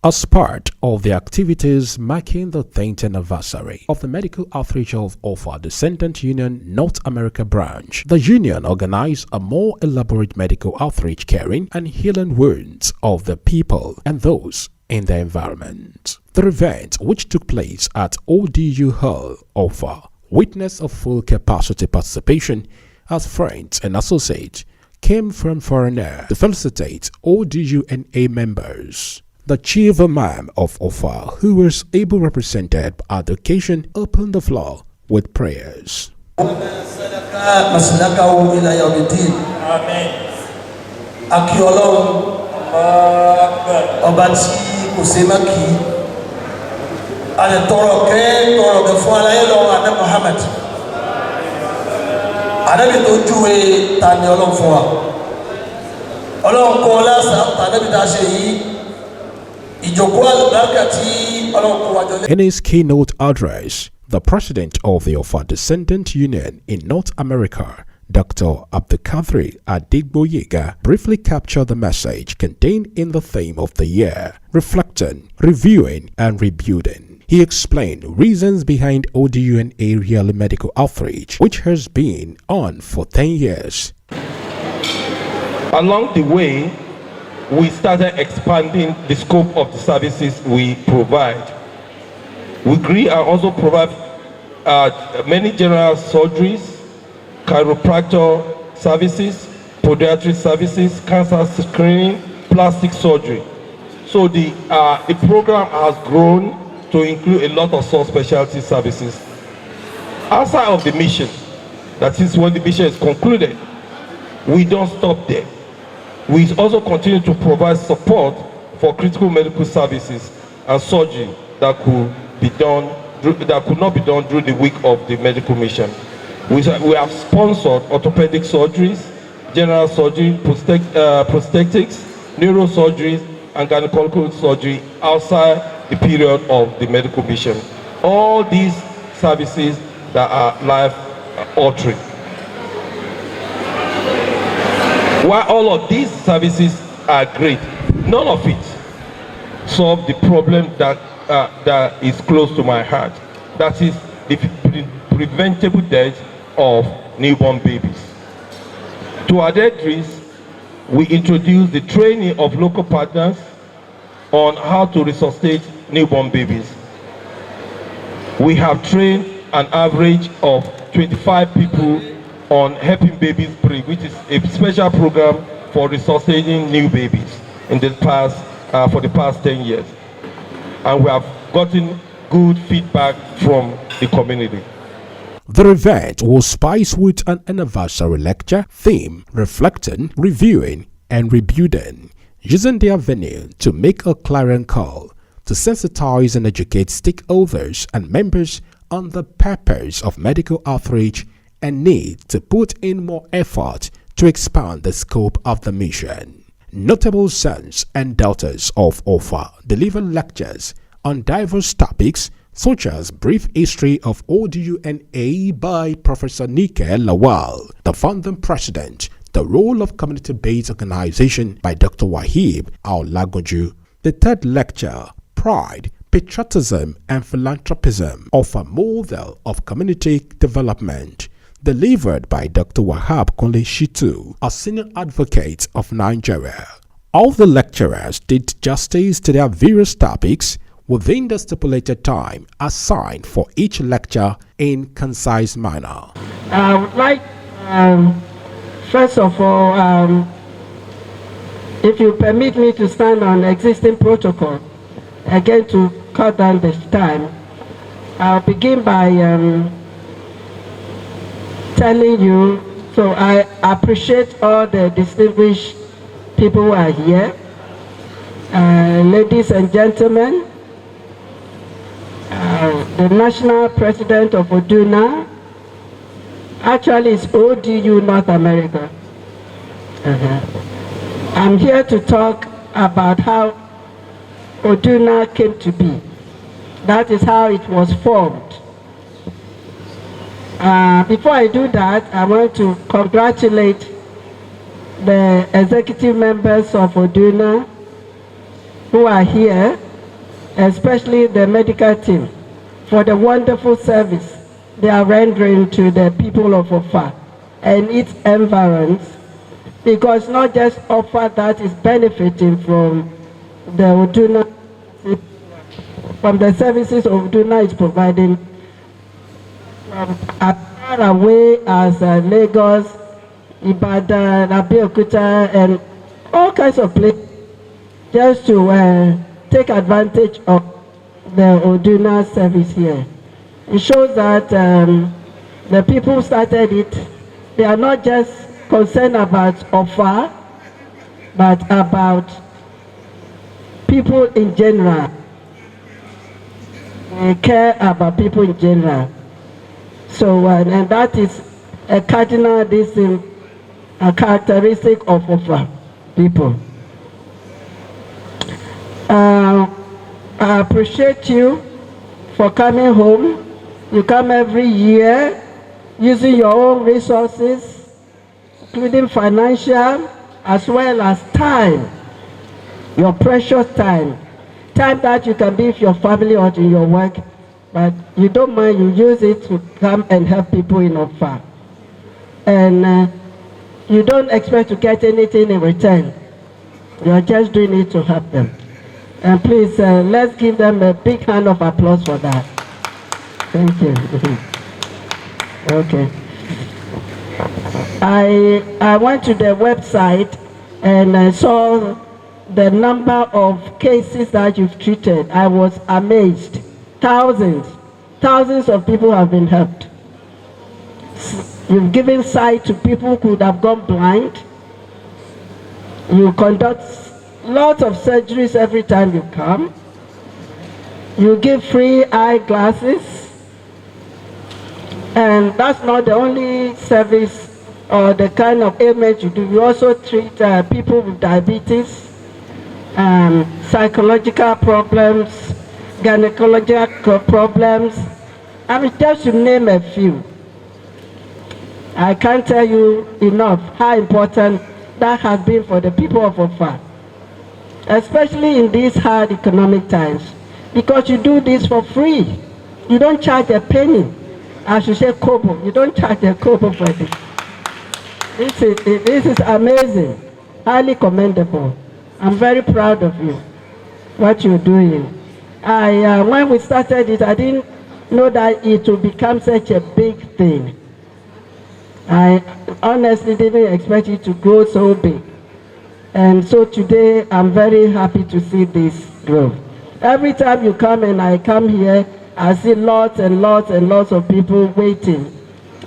As part of the activities marking the 10th anniversary of the Medical Outreach of Offa Descendant Union North America branch, the union organized a more elaborate medical outreach caring and healing wounds of the people and those in the environment. The event, which took place at ODU Hall, Offa, witnessed a full capacity participation as friends and associates came from foreign air to felicitate ODUNA members. The chief imam of Offa, who was able represented at the occasion, opened the floor with prayers. In his keynote address, the president of the Offa Descendant Union in North America, Dr. Abdulkadir Adigboyega, briefly captured the message contained in the theme of the year, reflecting, reviewing, and rebuilding. He explained reasons behind ODUNA Real Medical Outreach, which has been on for 10 years. Along the way, we started expanding the scope of the services we provide. We agree and also provide many general surgeries, chiropractor services, podiatric services, cancer screening, plastic surgery. So the program has grown to include a lot of subspecialty services. Outside of the mission, that is when the mission is concluded, we don't stop there. We also continue to provide support for critical medical services and surgery that could not be done during the week of the medical mission. We have sponsored orthopedic surgeries, general surgery, prosthetics, neurosurgeries, and gynecological surgery outside the period of the medical mission. All these services that are life-altering. While all of these services are great, none of it solve the problem that is close to my heart. That is the preventable death of newborn babies. To address this, we introduced the training of local partners on how to resuscitate newborn babies. We have trained an average of 25 people on helping babies breathe, which is a special program for resuscitating new babies in the past for the past 10 years. And we have gotten good feedback from the community. The event was spiced with an anniversary lecture theme reflecting, reviewing, and rebuilding, using their venue to make a clarion call to sensitize and educate stakeholders and members on the purpose of medical outreach and need to put in more effort to expand the scope of the mission. Notable sons and daughters of Offa deliver lectures on diverse topics such as brief history of ODUNA by Professor Nike Lawal, the founding president, the role of community-based organization by Dr. Wahib Al-Lagoju. The third lecture, Pride, Patriotism and Philanthropism, of a model of community development, delivered by Dr. Wahab Kunle Shitu, a senior advocate of Nigeria. All the lecturers did justice to their various topics within the stipulated time assigned for each lecture in concise manner. I would like, first of all, if you permit me to stand on existing protocol, again to cut down the time, I'll begin by telling you, so I appreciate all the distinguished people who are here, ladies and gentlemen, the national president of ODUNA, actually it's ODU North America. I'm here to talk about how ODUNA came to be. That is how it was formed. Before I do that, I want to congratulate the executive members of ODUNA who are here especially the medical team, for the wonderful service they are rendering to the people of Offa and its environs, because not just Offa that is benefiting from the Oduna, from the services Oduna is providing, from as far away as Lagos, Ibadan, Abeokuta, and all kinds of places, just to take advantage of the Oduna service here. It shows that the people who started it, they are not just concerned about Offa, but about people in general. They care about people in general. So, and that is a cardinal a characteristic of Offa people. I appreciate you for coming home. You come every year using your own resources, including financial as well as time, your precious time that you can be with your family or in your work, but you don't mind, you use it to come and help people in Offa. And you don't expect to get anything in return. You are just doing it to help them. And please, let's give them a big hand of applause for that. Thank you. Okay. I went to the website and I saw the number of cases that you've treated. I was amazed. Thousands of people have been helped. You've given sight to people who could have gone blind. You conduct lots of surgeries every time you come. You give free eyeglasses. And that's not the only service or the kind of ailment you do. You also treat people with diabetes, psychological problems, gynecological problems. I mean, just to name a few. I can't tell you enough how important that has been for the people of Offa, especially in these hard economic times, because you do this for free. You don't charge a penny. I should say kobo. You don't charge a kobo for this. This is amazing, highly commendable. I'm very proud of you, what you're doing. When we started it, I didn't know that it would become such a big thing. I honestly didn't expect it to grow so big. And so today, I'm very happy to see this grow. Every time you come and I come here, I see lots and lots and lots of people waiting.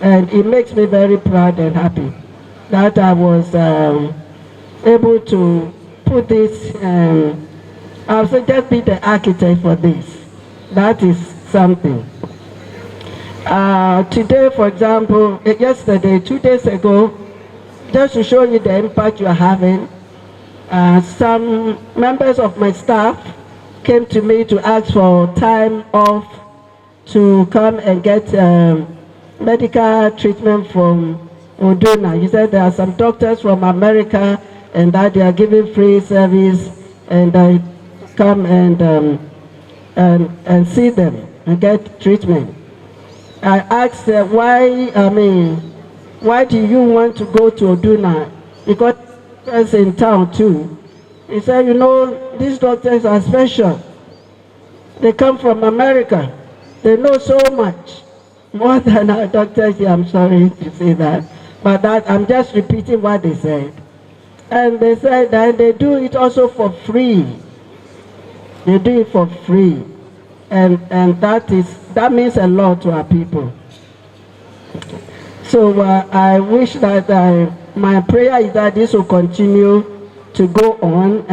And it makes me very proud and happy that I was able to put this, I'll say just be the architect for this. That is something. Today, for example, yesterday, 2 days ago, just to show you the impact you are having, some members of my staff came to me to ask for time off to come and get medical treatment from Oduna. He said there are some doctors from America and that they are giving free service, and I come and see them and get treatment. I asked why do you want to go to Oduna? Because it's in town too. He said, you know, these doctors are special. They come from America. They know so much. More than our doctors here, I'm sorry to say that. But that, I'm just repeating what they said. And they said that they do it also for free. They do it for free. And that means a lot to our people. So I wish that my prayer is that this will continue to go on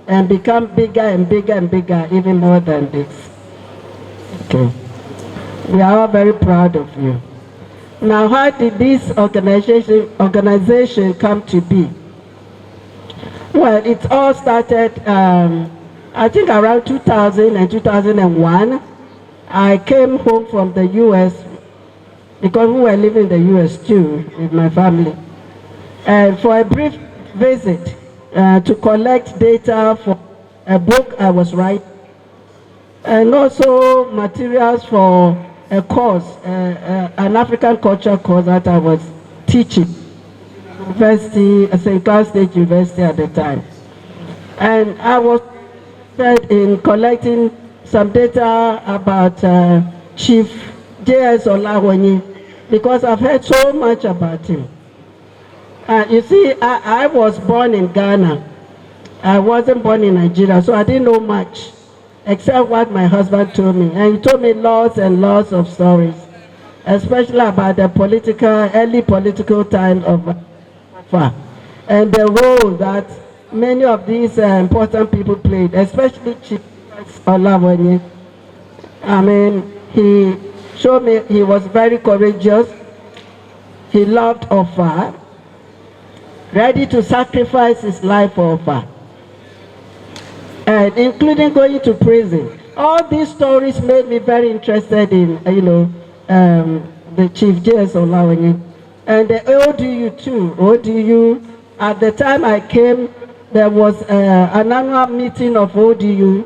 and become bigger and bigger and bigger, even more than this. Okay. We are all very proud of you. Now, how did this organization come to be? Well, it all started, I think around 2000 and 2001. I came home from the US because we were living in the US too with my family. And for a brief visit to collect data for a book I was writing. and also materials for a course, an African culture course that I was teaching, University, St. Cloud State University at the time. And I was in collecting some data about Chief J.S. Olawonyi, because I've heard so much about him. You see, I was born in Ghana. I wasn't born in Nigeria, so I didn't know much, except what my husband told me. And he told me lots and lots of stories, especially about the early political times of Offa, and the role that many of these important people played, especially Chief Olawonyi. I mean, he showed me he was very courageous. He loved Offa, ready to sacrifice his life for Offa, and including going to prison. All these stories made me very interested in, the Chief J.S. Olawonyi. And the ODU too. ODU, at the time I came, there was an annual meeting of ODU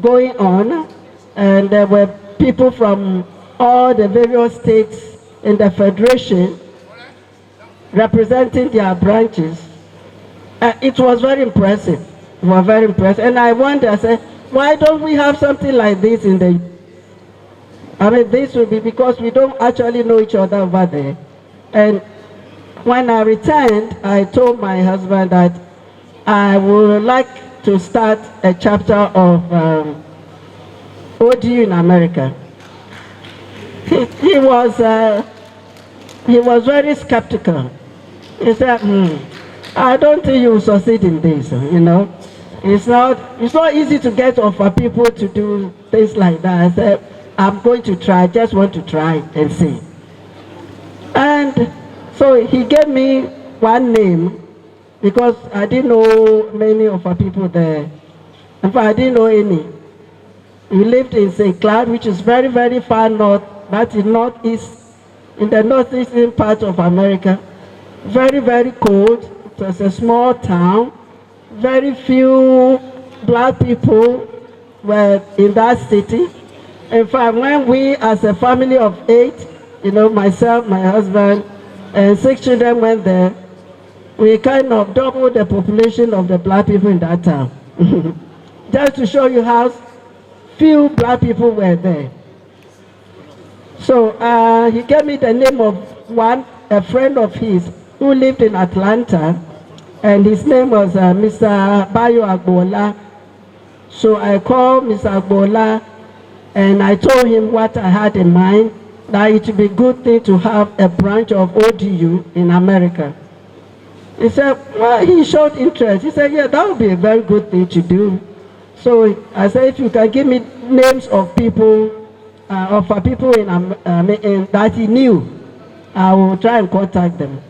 going on, and there were people from all the various states in the federation representing their branches. It was very impressive. It was very impressive. And I wonder, I said, why don't we have something like this in the... I mean, this will be because we don't actually know each other over there. And when I returned, I told my husband that I would like to start a chapter of ODU in America. He was very skeptical. He said, I don't think you will succeed in this, It's not easy to get Offa people to do things like that. I said, I'm going to try, just want to try and see. And so he gave me one name, because I didn't know many Offa people there. In fact, I didn't know any. We lived in St. Cloud, which is very, very far north, that's in the northeastern part of America. Very, very cold. It was a small town. Very few black people were in that city. In fact, when we, as a family of 8, myself, my husband, and 6 children went there, we kind of doubled the population of the black people in that town. Just to show you how few black people were there. So he gave me the name of a friend of his who lived in Atlanta, and his name was Mr. Bayo Agbola. So I called Mr. Agbola, and I told him what I had in mind, that it would be a good thing to have a branch of ODU in America. He said, well, he showed interest. He said, yeah, that would be a very good thing to do. So I said, if you can give me names of people, of people that he knew, I will try and contact them.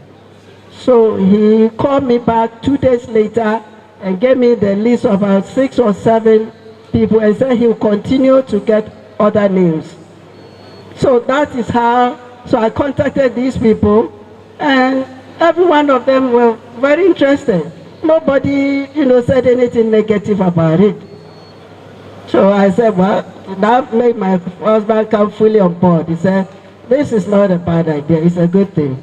So he called me back 2 days later and gave me the list of about 6 or 7 people, and said he will continue to get other names. So that is how, so I contacted these people, and every one of them were very interested. Nobody, said anything negative about it. So I said, well, that made my husband come fully on board. He said, this is not a bad idea, it's a good thing.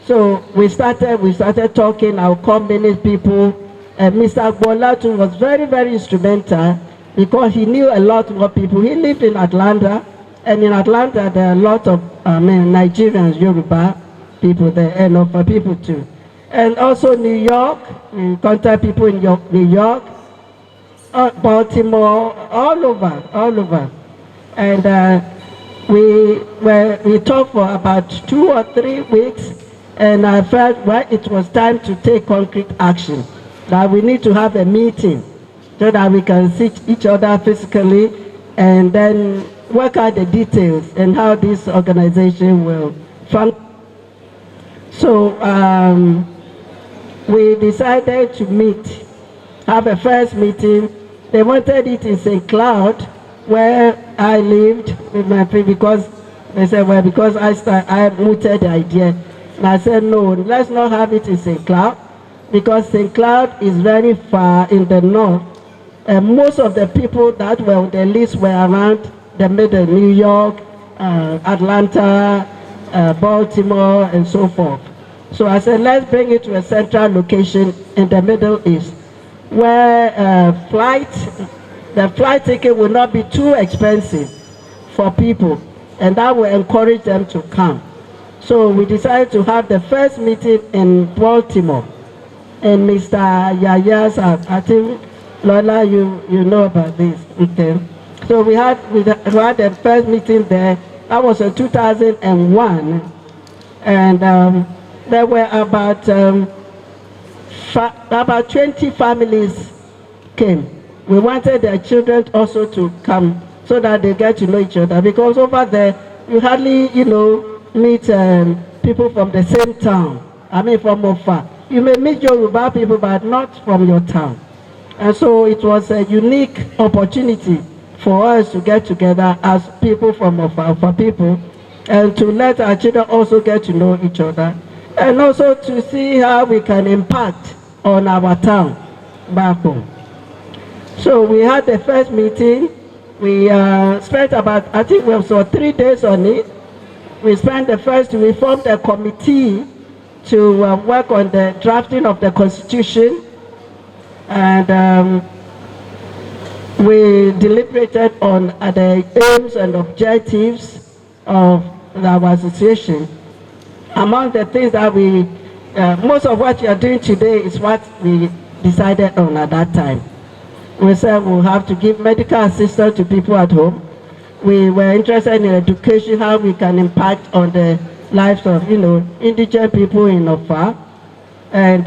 So we started talking. I'll call many people. And Mr. Agbola too was very, very instrumental, because he knew a lot more people. He lived in Atlanta, and in Atlanta there are a lot of Nigerians, Yoruba people there, and Offa people too. And also New York, we contact people in New York, Baltimore, all over. And we talked for about 2 or 3 weeks, and I felt, well, it was time to take concrete action, that we need to have a meeting so that we can see each other physically and then work out the details and how this organization will function. So we decided to meet, have a first meeting. They wanted it in St. Cloud, where I lived with my friend, because they said, well, because I mooted the idea. And I said, no, let's not have it in St. Cloud, because St. Cloud is very far in the north, most of the people that were on the list were around the middle, New York, Atlanta, Baltimore, and so forth. So I said, let's bring it to a central location in the Middle East, where the flight ticket will not be too expensive for people, and that will encourage them to come. So we decided to have the first meeting in Baltimore, and Mr. Yaya's, I think, Lola, you know about this. Okay. So we had the first meeting there. That was in 2001, and there were about 20 families came. We wanted their children also to come so that they get to know each other, because over there you hardly, meet people from the same town. I mean, from Offa. You may meet Yoruba people, but not from your town. And so it was a unique opportunity for us to get together as people from Offa people, and to let our children also get to know each other, and also to see how we can impact on our town back home. So we had the first meeting. We spent about, I think we saw 3 days on it. We spent we formed a committee to work on the drafting of the Constitution, and we deliberated on the aims and objectives of our association. Among the things that most of what you are doing today is what we decided on at that time. We said we'll have to give medical assistance to people at home. We were interested in education, how we can impact on the lives of, indigent people in Offa. And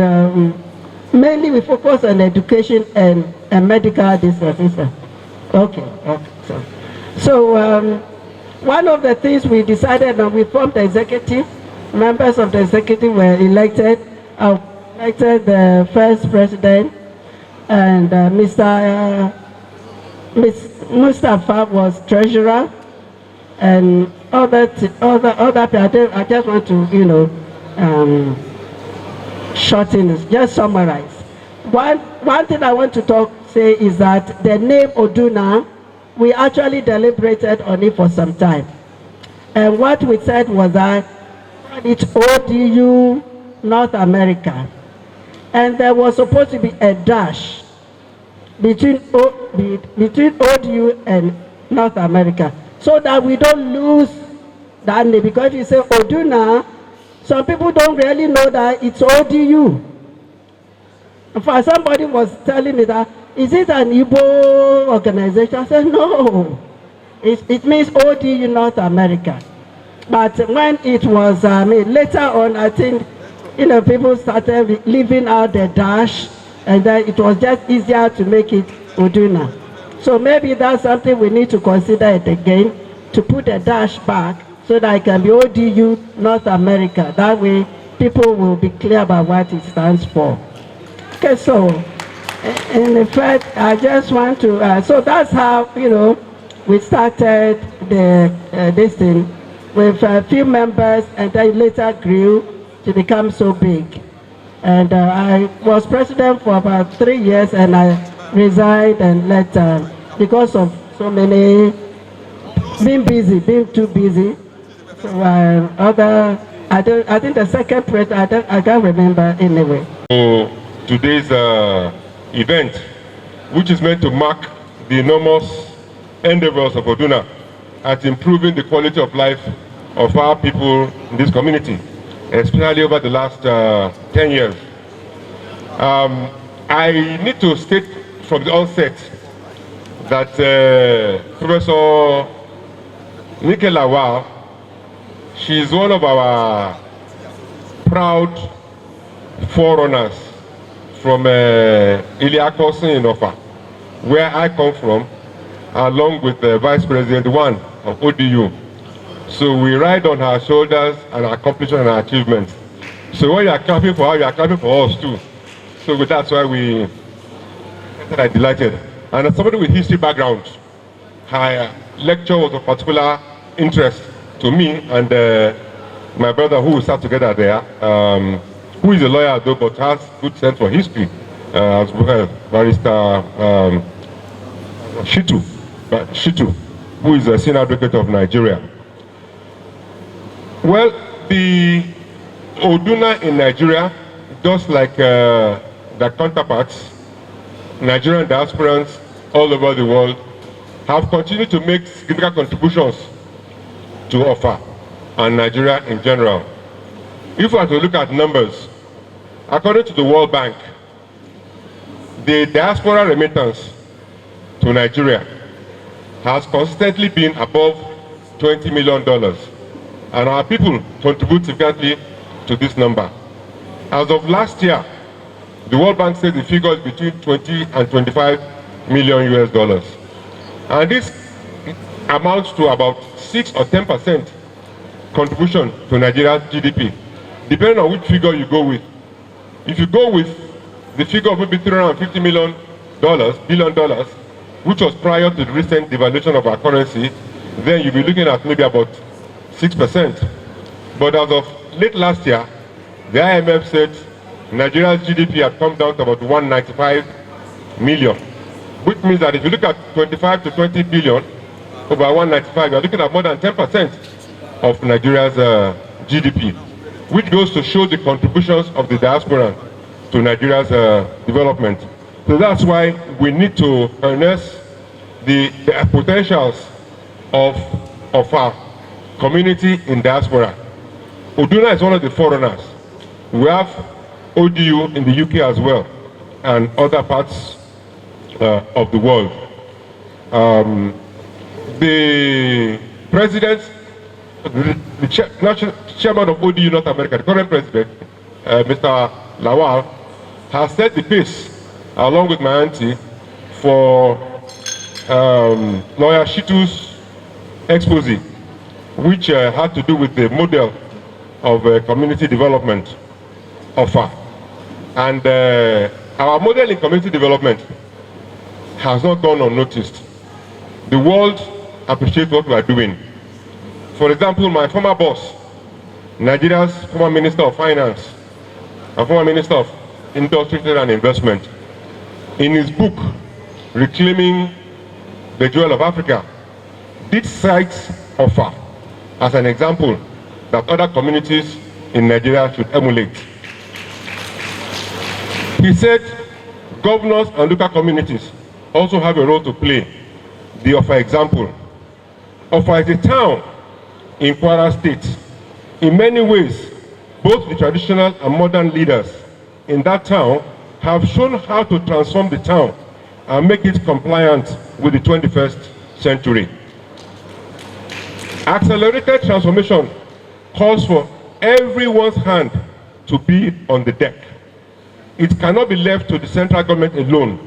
mainly we focus on education and medical assistance. Okay. So one of the things we decided on, we formed the executive. Members of the executive were elected. Elected the first president, and Mr. Mustafa was treasurer, and other people. I just want to, shorten it, just summarize. One thing I want to say is that the name Oduna, we actually deliberated on it for some time. And what we said was that it's ODU North America. And there was supposed to be a dash between ODU and North America, so that we don't lose that name. Because if you say Oduna, some people don't really know that it's ODU. For somebody was telling me that, is it an Igbo organization? I said, no. It means ODU North America. But when it was later on, I think, people started leaving out the dash, and then it was just easier to make it Oduna. So maybe that's something we need to consider it again, to put a dash back so that it can be ODU North America. That way people will be clear about what it stands for. Okay, so in fact, I just want to, so that's how, we started this thing with a few members, and then later grew to become so big. And I was president for about 3 years, and I resigned and let, because of so many, being too busy. So I think the second president, I can't remember anyway. So today's event, which is meant to mark the enormous endeavors of Oduna at improving the quality of life of our people in this community, especially over the last 10 years. I need to state from the onset that Professor Nike Lawal, she is one of our proud forerunners from Iliakosin in Offa, where I come from, along with the Vice President One of ODU. So we ride on her shoulders and her accomplishments and her achievements. So when you are clapping for her, you are clapping for us too. So that's why I'm delighted. And as somebody with history background, her lecture was of particular interest to me and my brother, who we sat together there, who is a lawyer though, but has good sense for history, as well, Barrister Shitu, who is a senior advocate of Nigeria. Well, the Oduna in Nigeria, just like their counterparts, Nigerian diasporans all over the world, have continued to make significant contributions to Offa and Nigeria in general. If we are to look at numbers, according to the World Bank, the diaspora remittance to Nigeria has consistently been above $20 million, and our people contribute significantly to this number. As of last year, the World Bank said the figure is between 20 and 25 million US dollars. And this amounts to about 6 or 10% contribution to Nigeria's GDP, depending on which figure you go with. If you go with the figure of maybe $350 billion, which was prior to the recent devaluation of our currency, then you'll be looking at maybe about 6%. But as of late last year, the IMF said Nigeria's GDP had come down to about 195 million, which means that if you look at 25 to 20 billion over 195, you're looking at more than 10% of Nigeria's GDP, which goes to show the contributions of the diaspora to Nigeria's development. So that's why we need to harness the potentials of our community in diaspora. Oduna is one of the foreigners. We have ODU in the UK as well, and other parts of the world. The president, the national chairman of ODU North America, the current president, Mr. Lawal, has set the pace, along with my auntie, for lawyer Shitu's expose, which had to do with the model of community development, Offa. And our model in community development has not gone unnoticed. The world appreciates what we are doing. For example, my former boss, Nigeria's former Minister of Finance and former Minister of Industry, Trade and Investment, in his book, Reclaiming the Jewel of Africa, did cite Offa as an example that other communities in Nigeria should emulate. He said governors and local communities also have a role to play. The Offa example. Offa is a town in Kwara State. In many ways, both the traditional and modern leaders in that town have shown how to transform the town and make it compliant with the 21st century. Accelerated transformation calls for everyone's hand to be on the deck. It cannot be left to the central government alone.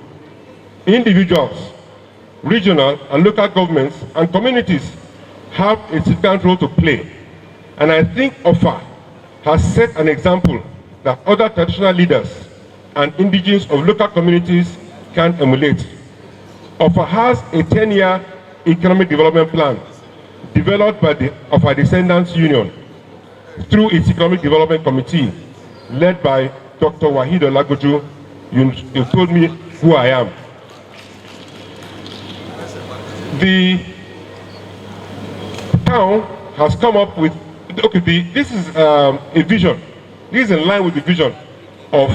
Individuals, regional and local governments and communities have a significant role to play. And I think Offa has set an example that other traditional leaders and indigenes of local communities can emulate. Offa has a 10-year economic development plan developed by the Offa Descendants Union through its Economic Development Committee, led by Dr. Wahid Olagoju. You told me who I am. The town has come up with, this is a vision. This is in line with the vision of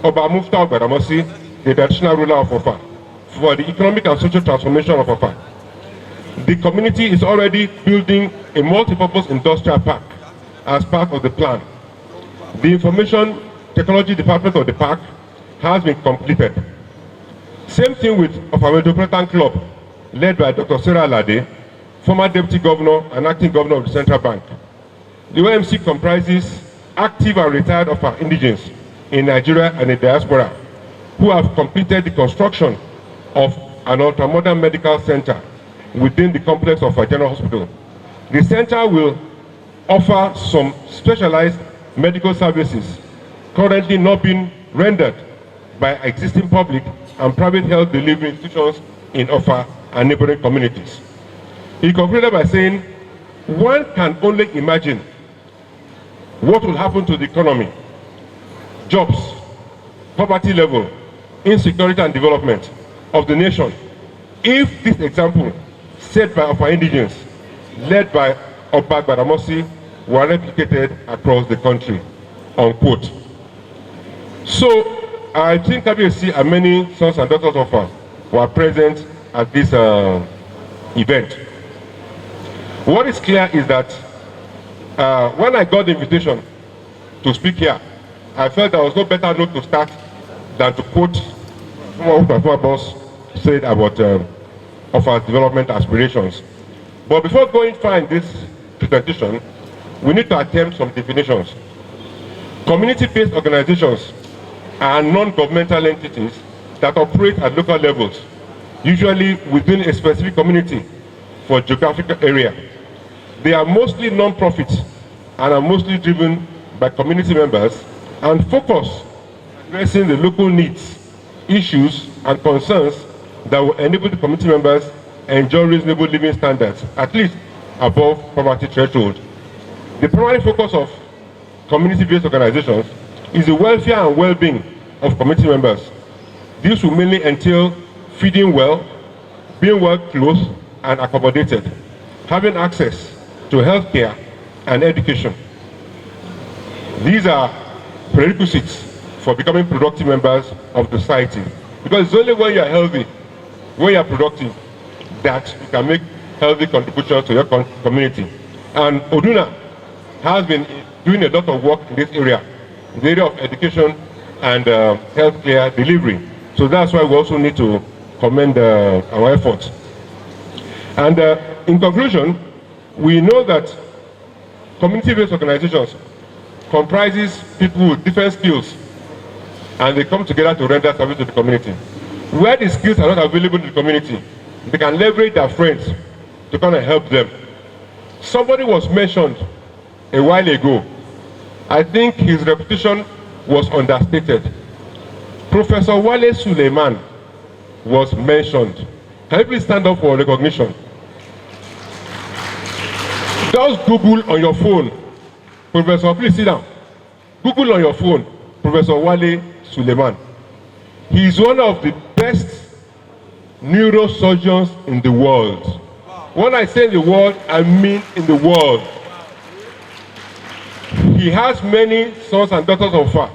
Oba Mufta Gbadamosi, the traditional ruler of Offa, for the economic and social transformation of Offa. The community is already building a multi-purpose industrial park as part of the plan. The information technology department of the park has been completed. Same thing with Offa Metropolitan Club, led by Dr. Sarah Alade, former deputy governor and acting governor of the central bank. The OMC comprises active and retired Offa indigenes in Nigeria and in diaspora who have completed the construction of an ultra-modern medical center within the complex of a general hospital. The center will offer some specialized medical services currently not being rendered by existing public and private health delivery institutions in Offa and neighboring communities. He concluded by saying, one can only imagine what will happen to the economy, jobs, poverty level, insecurity and development of the nation If this example set by Offa indigents, led by Oba Gbadamosi, were replicated across the country, unquote. So I think KBC and many sons and daughters of Offa were present at this event. What is clear is that when I got the invitation to speak here, I felt there was no better note to start than to quote what my boss said about Offa's development aspirations. But before going far in this presentation, we need to attempt some definitions. Community-based organizations are non-governmental entities that operate at local levels, usually within a specific community for geographical area. They are mostly non-profit and are mostly driven by community members and focus on addressing the local needs, issues, and concerns that will enable the community members enjoy reasonable living standards, at least above poverty threshold. The primary focus of community-based organizations is the welfare and well-being of community members. This will mainly entail feeding well, being well clothed and accommodated, having access to healthcare and education. These are prerequisites for becoming productive members of the society. Because it's only when you are healthy, when you are productive, that you can make healthy contributions to your community. And Oduna has been doing a lot of work in this area, in the area of education and healthcare delivery. So that's why we also need to commend our efforts. And in conclusion, we know that community-based organizations comprises people with different skills, and they come together to render service to the community. Where the skills are not available to the community, they can leverage their friends to kind of help them. Somebody was mentioned a while ago. I think his reputation was understated. Professor Wale Suleiman was mentioned. Can you please stand up for recognition? Just Google on your phone, Professor, please sit down. Google on your phone, Professor Wale Suleiman. He is one of the best neurosurgeons in the world. When I say in the world, I mean in the world. He has many sons and daughters of Offa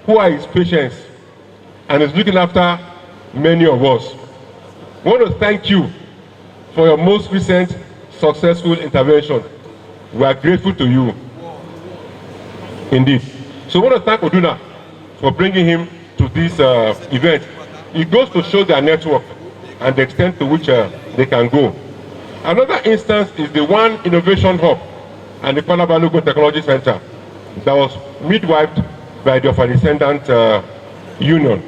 who are his patients and is looking after many of us. I want to thank you for your most recent successful intervention. We are grateful to you. Indeed. So I want to thank Oduna for bringing him to this event. It goes to show their network and the extent to which they can go. Another instance is the One Innovation Hub and the Kwalabalogo Technology Center that was midwifed by the Offa Descendant Union.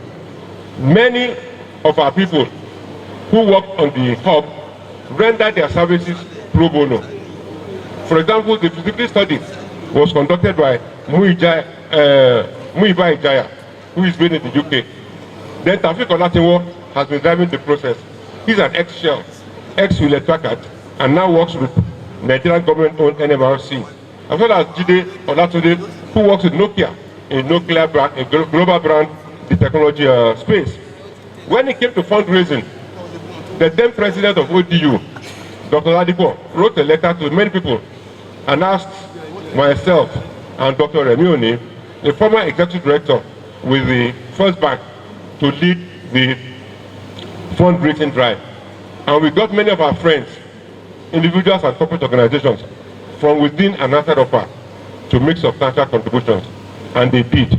Many of our people who work on the hub render their services pro bono. For example, the feasibility study was conducted by Muiba Ijaya, who is based in the UK. Then Tafiq Olatinwo has been driving the process. He's an ex-Shell, ex-Hewlett Packard, and now works with Nigerian government-owned NMRC, as well as Jide Olatunde, who works with Nokia, a nuclear brand, a global brand, the technology space. When it came to fundraising, the then president of ODU, Dr. Ladipo, wrote a letter to many people and asked myself and Dr. Remioni, the former executive director with the First Bank, to lead the fundraising drive. And we got many of our friends, individuals and corporate organizations from within and outside of us to make substantial contributions, and they did.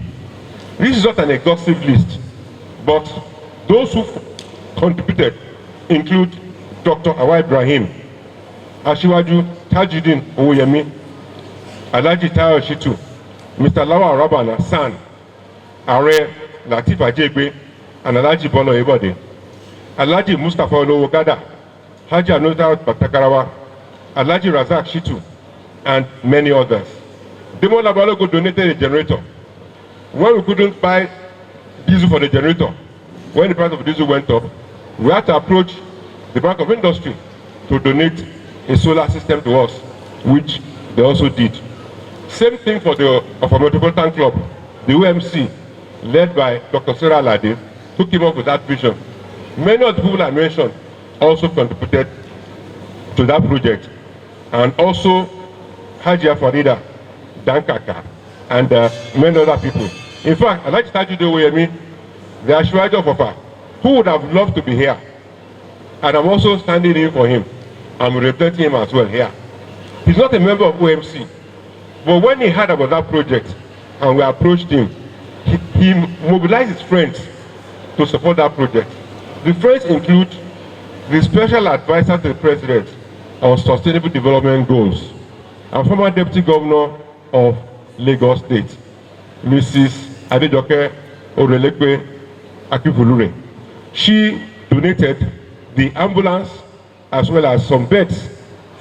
This is not an exhaustive list, but those who contributed include Dr. Awa Ibrahim, Ashiwaju Tajuddin Owoyemi, Alhaji Tayo Shitu, Mr. Lawa Rabana San, Are Latif Ajegbe, and Alhaji Bolo Ebode, Alhaji Mustafa Olowogada, Haji Anota Batakarawa, Alhaji Razak Shitu, and many others. Demo Labalogo donated a generator. When we couldn't buy diesel for the generator, when the price of diesel went up, we had to approach the Bank of Industry to donate a solar system to us, which they also did. Same thing for the Offa Metropolitan Club, the OMC, led by Dr. Sarah Alade, who came up with that vision. Many of the people I mentioned also contributed to that project, and also Hajia Farida Dankaka and many other people. In fact, I'd like to start you the way I mean, the Ashwaji of Offa, who would have loved to be here, and I'm also standing in for him. I'm representing him as well here. He's not a member of OMC, but when he heard about that project and we approached him, he mobilized his friends to support that project. The friends include the Special Advisor to the President on Sustainable Development Goals, and former Deputy Governor of Lagos State, Mrs. Adejoke Orelekwe Akifulure. She donated the ambulance as well as some beds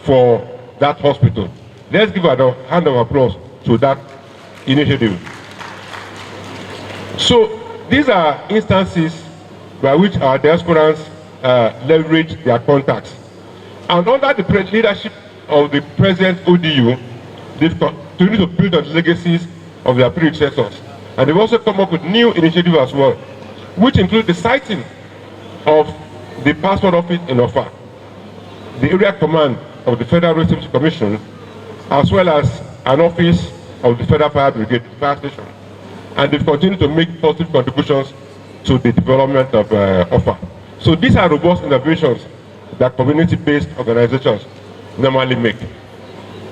for that hospital. Let's give a hand of applause to that initiative. So these are instances by which our diasporans leverage their contacts. And under the leadership of the present ODU, they've continued to build on the legacies of their predecessors. And they've also come up with new initiatives as well, which include the siting of the passport office in Offa, the area command of the Federal Road Safety Commission, as well as an office of the Federal Fire Brigade Fire Station. And they've continued to make positive contributions to the development of Offa. So these are robust innovations that community-based organizations normally make.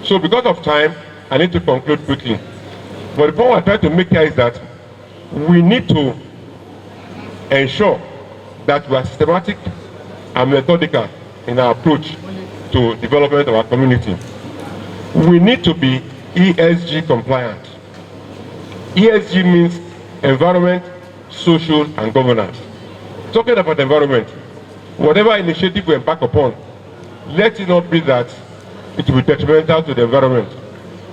So because of time, I need to conclude quickly. But the point I'm trying to make here is that we need to ensure that we are systematic and methodical in our approach to development of our community. We need to be ESG compliant. ESG means environment, social, and governance. Talking about environment, whatever initiative we embark upon, let it not be that it will be detrimental to the environment,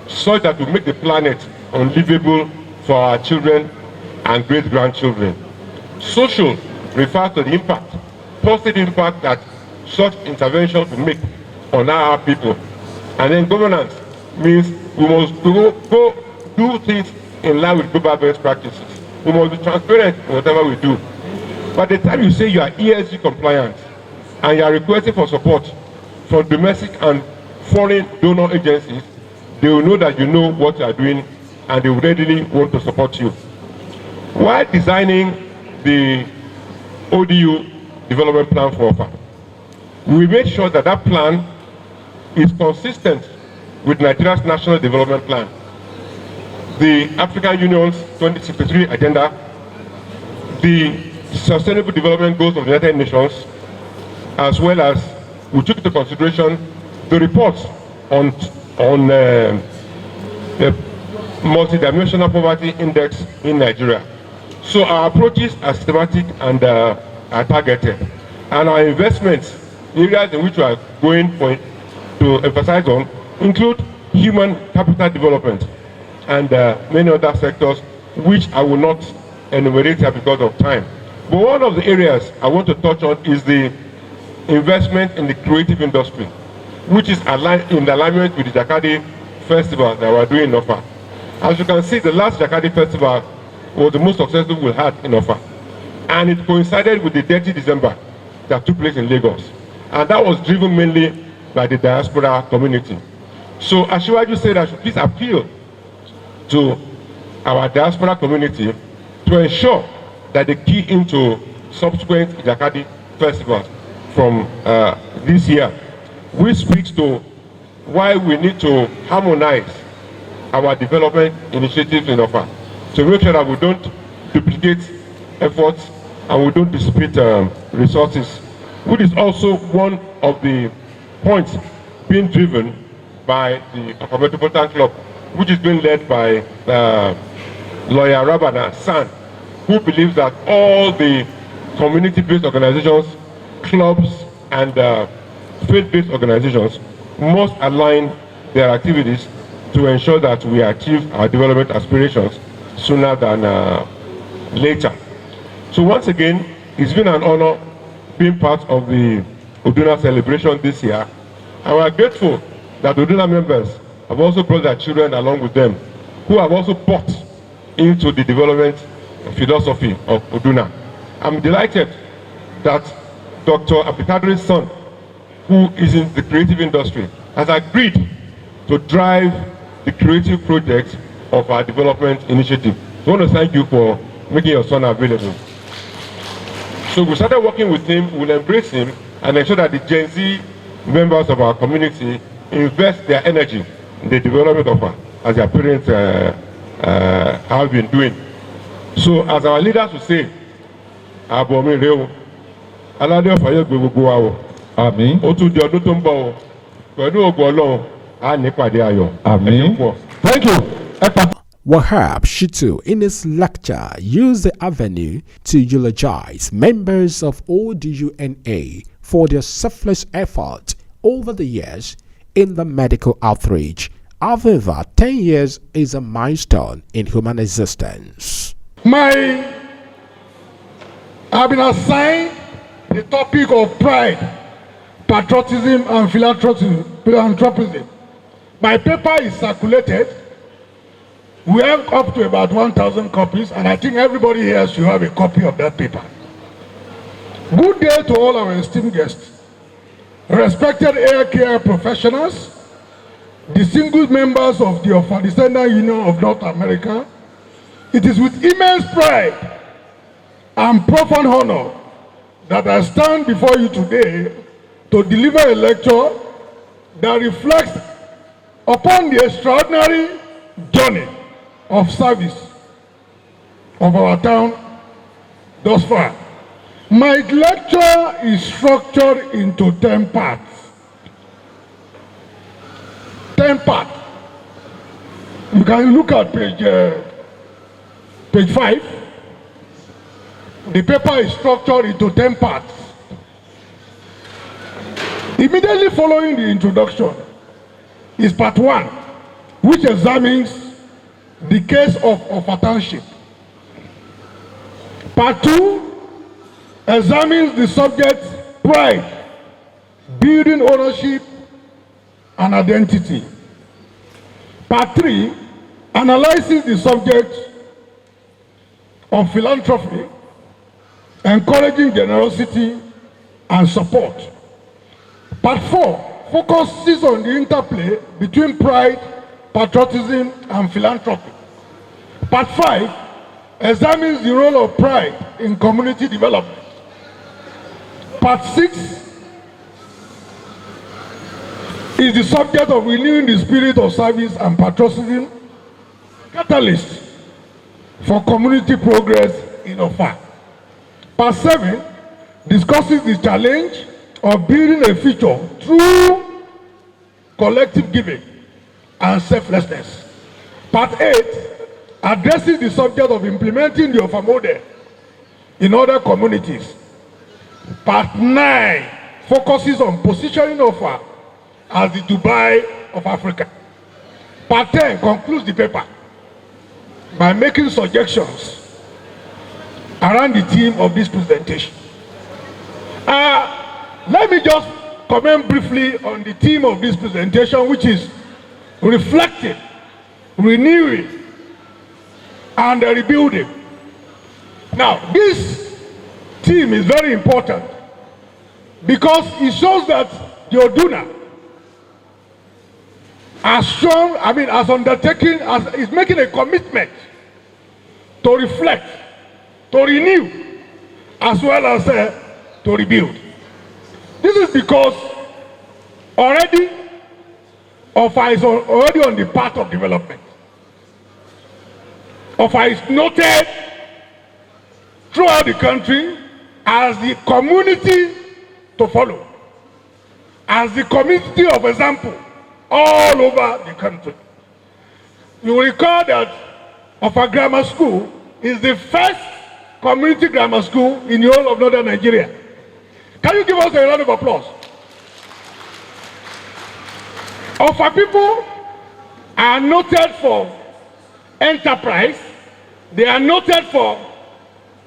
such that we make the planet unlivable for our children and great-grandchildren. Social refers to the impact, positive impact that such interventions will make on our people. And then governance means we must go do things in line with global best practices. We must be transparent in whatever we do. By the time you say you are ESG compliant and you are requesting for support from domestic and foreign donor agencies, they will know that you know what you are doing and they will readily want to support you. While designing the ODU development plan for Offa, we made sure that that plan is consistent with Nigeria's National Development Plan, the African Union's 2063 agenda, the Sustainable Development Goals of the United Nations, as well as we took into consideration the reports on the multidimensional poverty index in Nigeria. So our approaches are systematic and are targeted, and our investments, areas in which we are going to emphasize on, include human capital development and many other sectors, which I will not enumerate here because of time. But one of the areas I want to touch on is the investment in the creative industry, which is in alignment with the Jakadi Festival that we're doing in Offa. As you can see, the last Jakadi Festival was the most successful we had in Offa, and it coincided with the 30 December that took place in Lagos, and that was driven mainly by the diaspora community. So Asiwaju said I should please appeal to our diaspora community to ensure that they key into subsequent Jakadi festivals from this year, which speaks to why we need to harmonize our development initiatives in Offa to make sure that we don't duplicate efforts and we don't dissipate resources, which is also one of the points being driven by the Offa Metropolitan Club, which is being led by lawyer Rabana San, who believes that all the community-based organizations, clubs, and faith-based organizations must align their activities to ensure that we achieve our development aspirations sooner than later. So once again, it's been an honor being part of the Uduna celebration this year. And we are grateful that Uduna members have also brought their children along with them, who have also bought into the development philosophy of Uduna. I'm delighted that Dr. Abdulkadir's son, who is in the creative industry, has agreed to drive the creative project of our development initiative. So I want to thank you for making your son available. So we started working with him, we'll embrace him, and ensure that the Gen Z members of our community invest their energy in the development of our, as their parents have been doing. So as our leaders will say, Abomi Reo, Alade Offa yóò gbé gbogbo wa wọ̀. Àmín. Ó tún di ọdún tó ń bọ̀ o. Pẹ̀lú ògo Ọlọ́run, a ní ìpàdé ayọ̀. Àmín. Thank you. Wahab Shitu, in his lecture, used the avenue to eulogize members of ODUNA for their selfless effort over the years in the medical outreach. However, 10 years is a milestone in human existence. I've been assigned the topic of pride, patriotism, and philanthropism. My paper is circulated. We have up to about 1,000 copies, and I think everybody here should have a copy of that paper. Good day to all our esteemed guests, respected air care professionals, distinguished members of the Offa Descendant Union of North America. It is with immense pride and profound honor that I stand before you today to deliver a lecture that reflects upon the extraordinary journey of service of our town thus far. My lecture is structured into 10 parts. 10 parts. You can look at page 5. The paper is structured into 10 parts. Immediately following the introduction is part 1, which examines the case of Offa Township. Part 2 examines the subject pride, building ownership and identity. Part 3 analyzes the subject of philanthropy, encouraging generosity and support. Part 4 focuses on the interplay between pride, patriotism, and philanthropy. Part 5 examines the role of pride in community development. Part 6 is the subject of renewing the spirit of service and patriotism, catalyst for community progress in Offa. Part 7 discusses the challenge of building a future through collective giving and selflessness. Part 8 addresses the subject of implementing the Offa model in other communities. Part 9 focuses on positioning Offa as the Dubai of Africa. Part 10 concludes the paper by making suggestions around the theme of this presentation. Let me just comment briefly on the theme of this presentation, which is reflecting, renewing, and rebuilding. Now, this theme is very important because it shows that the Oduna has undertaken, is making a commitment to reflect, to renew, as well as to rebuild. This is because already Offa is already on the path of development. Offa is noted throughout the country as the community to follow, as the community of example all over the country. You will recall that Offa Grammar School is the first community grammar school in the whole of northern Nigeria. Can you give us a round of applause? Offa people are noted for enterprise. They are noted for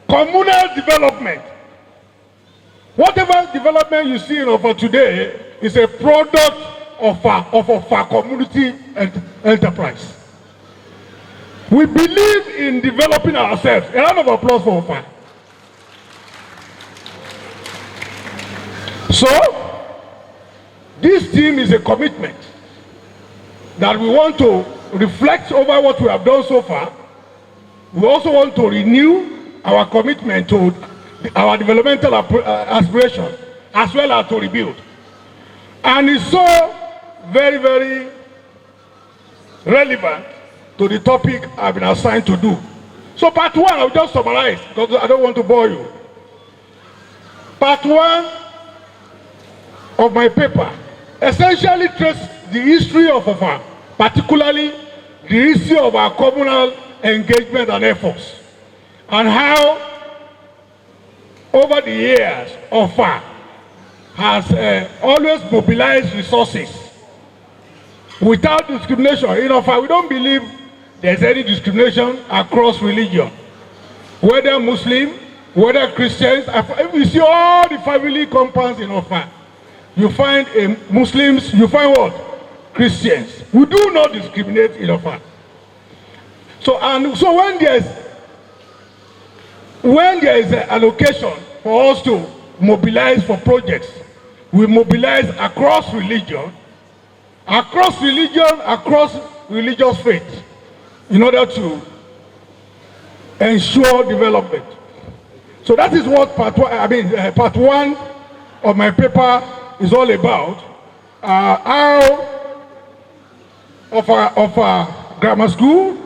communal development. Whatever development you see in Offa today is a product of Offa community enterprise. We believe in developing ourselves. A round of applause for Offa. So, this team is a commitment that we want to reflect over what we have done so far. We also want to renew our commitment to our developmental aspiration, as well as to rebuild. And it's so very, very relevant to the topic I've been assigned to do. So part one, I'll just summarize because I don't want to bore you. Part one of my paper essentially traces the history of Offa, particularly the history of our communal engagement and efforts, and how over the years Offa has always mobilized resources without discrimination. In Offa, we don't believe there's any discrimination across religion, whether Muslim, whether Christians. If you see all the family compounds in Offa, you find Muslims, you find what? Christians. We do not discriminate in Offa. So when there is an allocation for us to mobilize for projects, we mobilize across religion, across religious faith, in order to ensure development. So that is what part one of my paper is all about. How Offa Grammar School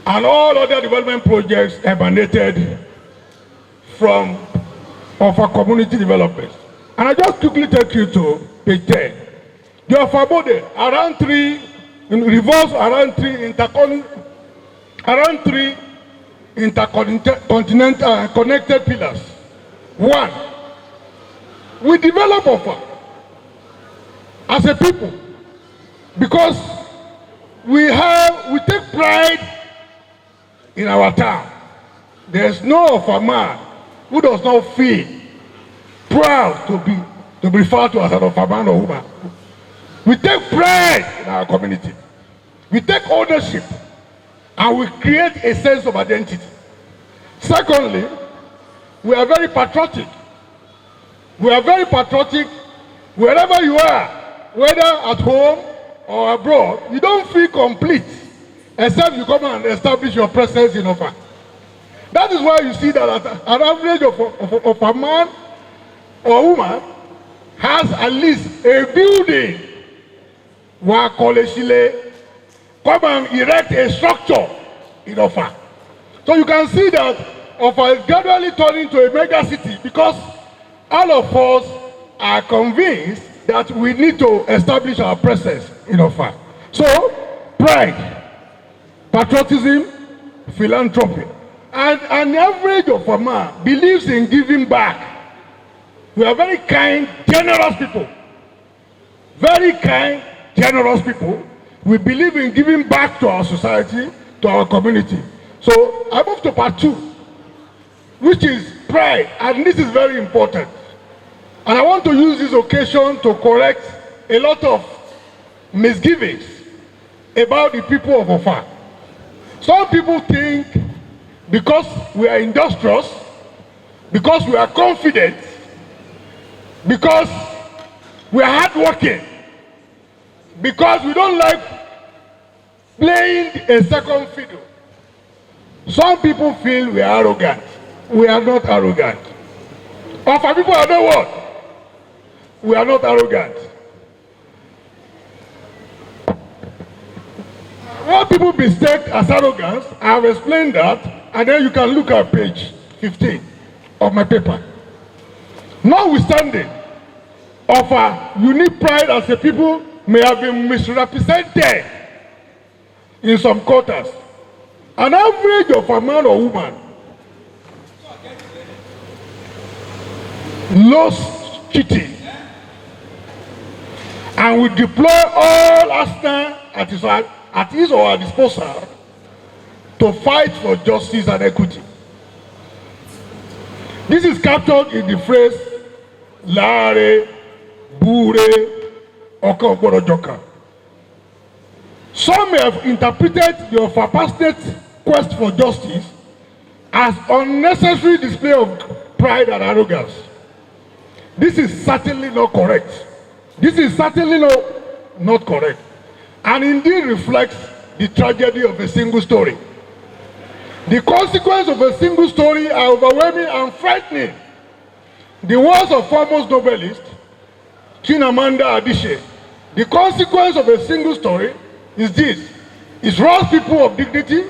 and all other development projects emanated from Offa community development. And I just quickly take you to page 10. The Offa body revolves around three intercontinental connected pillars. One, we develop Offa as a people because we take pride in our town. There's no Offa man who does not feel proud to be referred to as an Offa man or woman. We take pride in our community. We take ownership and we create a sense of identity. Secondly, we are very patriotic. We are very patriotic wherever you are, whether at home or abroad. You don't feel complete except you come and establish your presence in Offa. That is why you see that an average of a man or woman has at least a building where come and erect a structure in Offa. So you can see that Offa is gradually turning into a mega city because all of us are convinced that we need to establish our presence in Offa. So, pride, patriotism, philanthropy. And an average of a man believes in giving back. We are very kind, generous people. Very kind, generous people. We believe in giving back to our society, to our community. So I move to part two, which is pride, and this is very important. And I want to use this occasion to correct a lot of misgivings about the people of Offa. Some people think because we are industrious, because we are confident, because we are hardworking, because we don't like playing a second fiddle. Some people feel we are arrogant. We are not arrogant. Offa people are not what? We are not arrogant. What people mistake as arrogance, I have explained that, and then you can look at page 15 of my paper. Notwithstanding, Offa unique pride as a people may have been misrepresented in some quarters. An average of a man or woman loves cheating and will deploy all arsenal at his or her disposal to fight for justice and equity. This is captured in the phrase Lare, Bure, Oka Okporojoka. Some may have interpreted the Offa pastorate quest for justice as unnecessary display of pride and arrogance. This is certainly not correct. This is certainly not correct, and indeed reflects the tragedy of a single story. The consequences of a single story are overwhelming and frightening. The words of foremost novelist Chimamanda Adichie. The consequence of a single story is this: it robs people of dignity,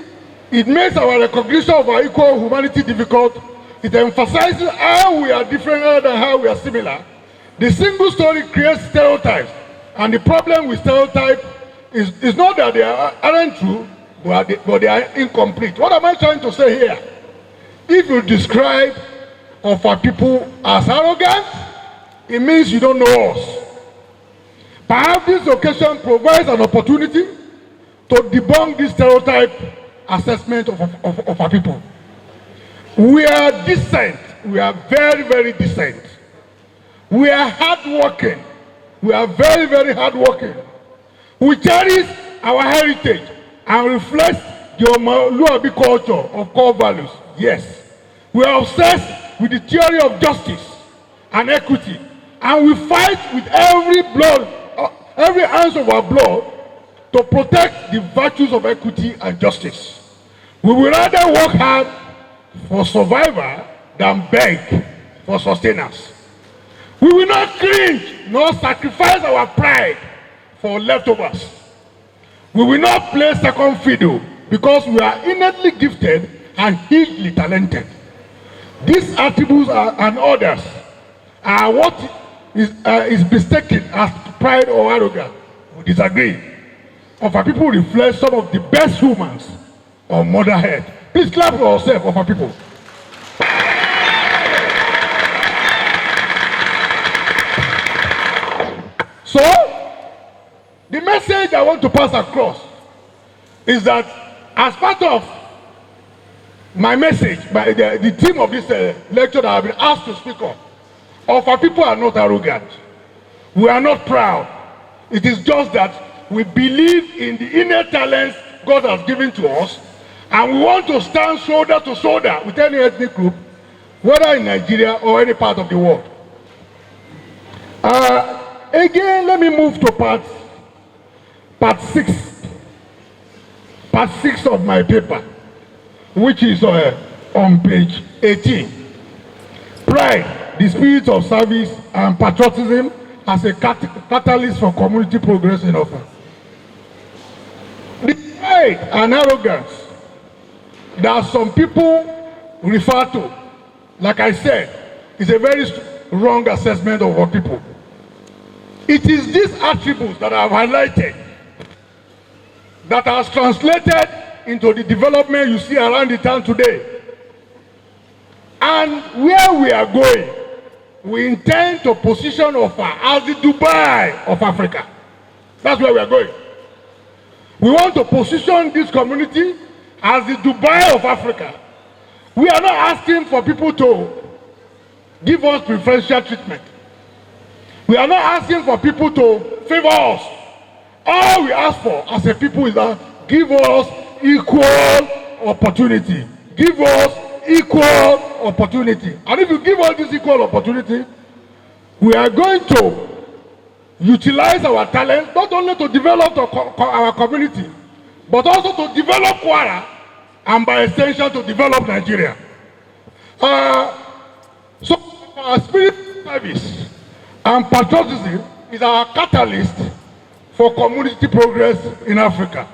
it makes our recognition of our equal humanity difficult, it emphasizes how we are different rather than how we are similar. The single story creates stereotypes, and the problem with stereotypes is not that they aren't true, but they are incomplete. What am I trying to say here? If you describe Offa people as arrogant, it means you don't know us. Perhaps this occasion provides an opportunity to debunk this stereotype assessment of our people. We are decent. We are very, very decent. We are hardworking. We are very, very hardworking. We cherish our heritage and reflect the Oluwabi culture of core values. Yes. We are obsessed with the theory of justice and equity, and we fight with every ounce of our blood to protect the virtues of equity and justice. We will rather work hard for survival than beg for sustenance. We will not cringe nor sacrifice our pride for leftovers. We will not play second fiddle because we are innately gifted and hugely talented. These attributes and others are what is mistaken as pride or arrogance. We disagree. Offa people reflect some of the best humans on motherhood. Please clap for yourself, Offa people. So, the message I want to pass across is that as part of my message, the theme of this lecture that I've been asked to speak on, Offa people are not arrogant. We are not proud. It is just that we believe in the inner talents God has given to us, and we want to stand shoulder to shoulder with any ethnic group, whether in Nigeria or any part of the world. Again, let me move to part 6. Part 6 of my paper, which is on page 18. Pride, the spirit of service and patriotism as a catalyst for community progress in Offa. The pride and arrogance that some people refer to, like I said, is a very wrong assessment of our people. It is these attributes that I have highlighted that has translated into the development you see around the town today. And where we are going, we intend to position Offa as the Dubai of Africa. That's where we are going. We want to position this community as the Dubai of Africa. We are not asking for people to give us preferential treatment. We are not asking for people to favor us. All we ask for as a people is that give us equal opportunity. Give us equal opportunity. And if you give us this equal opportunity, we are going to utilize our talents not only to develop our community, but also to develop Kwara, and by extension to develop Nigeria. So our spirit service and patriotism is our catalyst for community progress in Africa.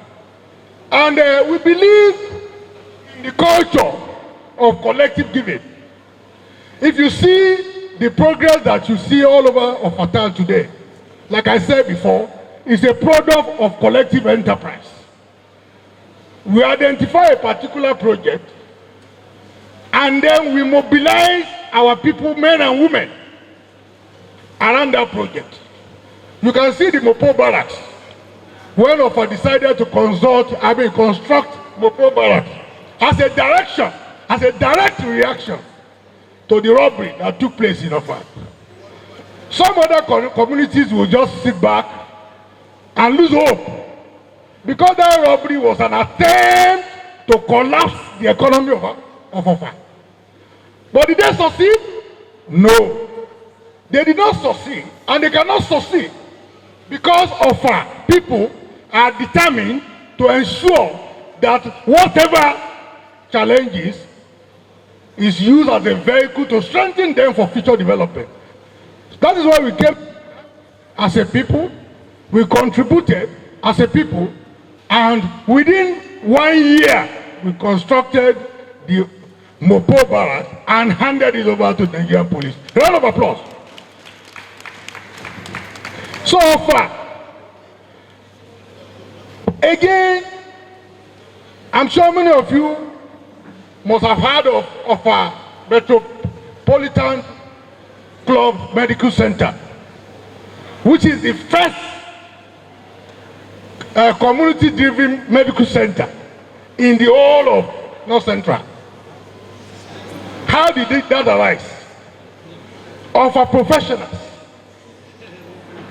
And we believe in the culture of collective giving. If you see the progress that you see all over Offa town today, like I said before, it's a product of collective enterprise. We identify a particular project, and then we mobilize our people, men and women, around that project. You can see the Mopo barracks. When Offa decided to construct Mopo barracks as a direction, as a direct reaction to the robbery that took place in Offa. Some other communities will just sit back and lose hope, because that robbery was an attempt to collapse the economy of Offa. But did they succeed? No. They did not succeed, and they cannot succeed because Offa people are determined to ensure that whatever challenges is used as a vehicle to strengthen them for future development. That is why we came as a people, we contributed as a people, and within 1 year, we constructed the Mopo Barracks and handed it over to the Nigerian police. A round of applause. So far, again, I'm sure many of you must have heard of a Metropolitan Club Medical Center, which is the first community-driven medical center in the whole of North Central. How did that arise? Of our professionals,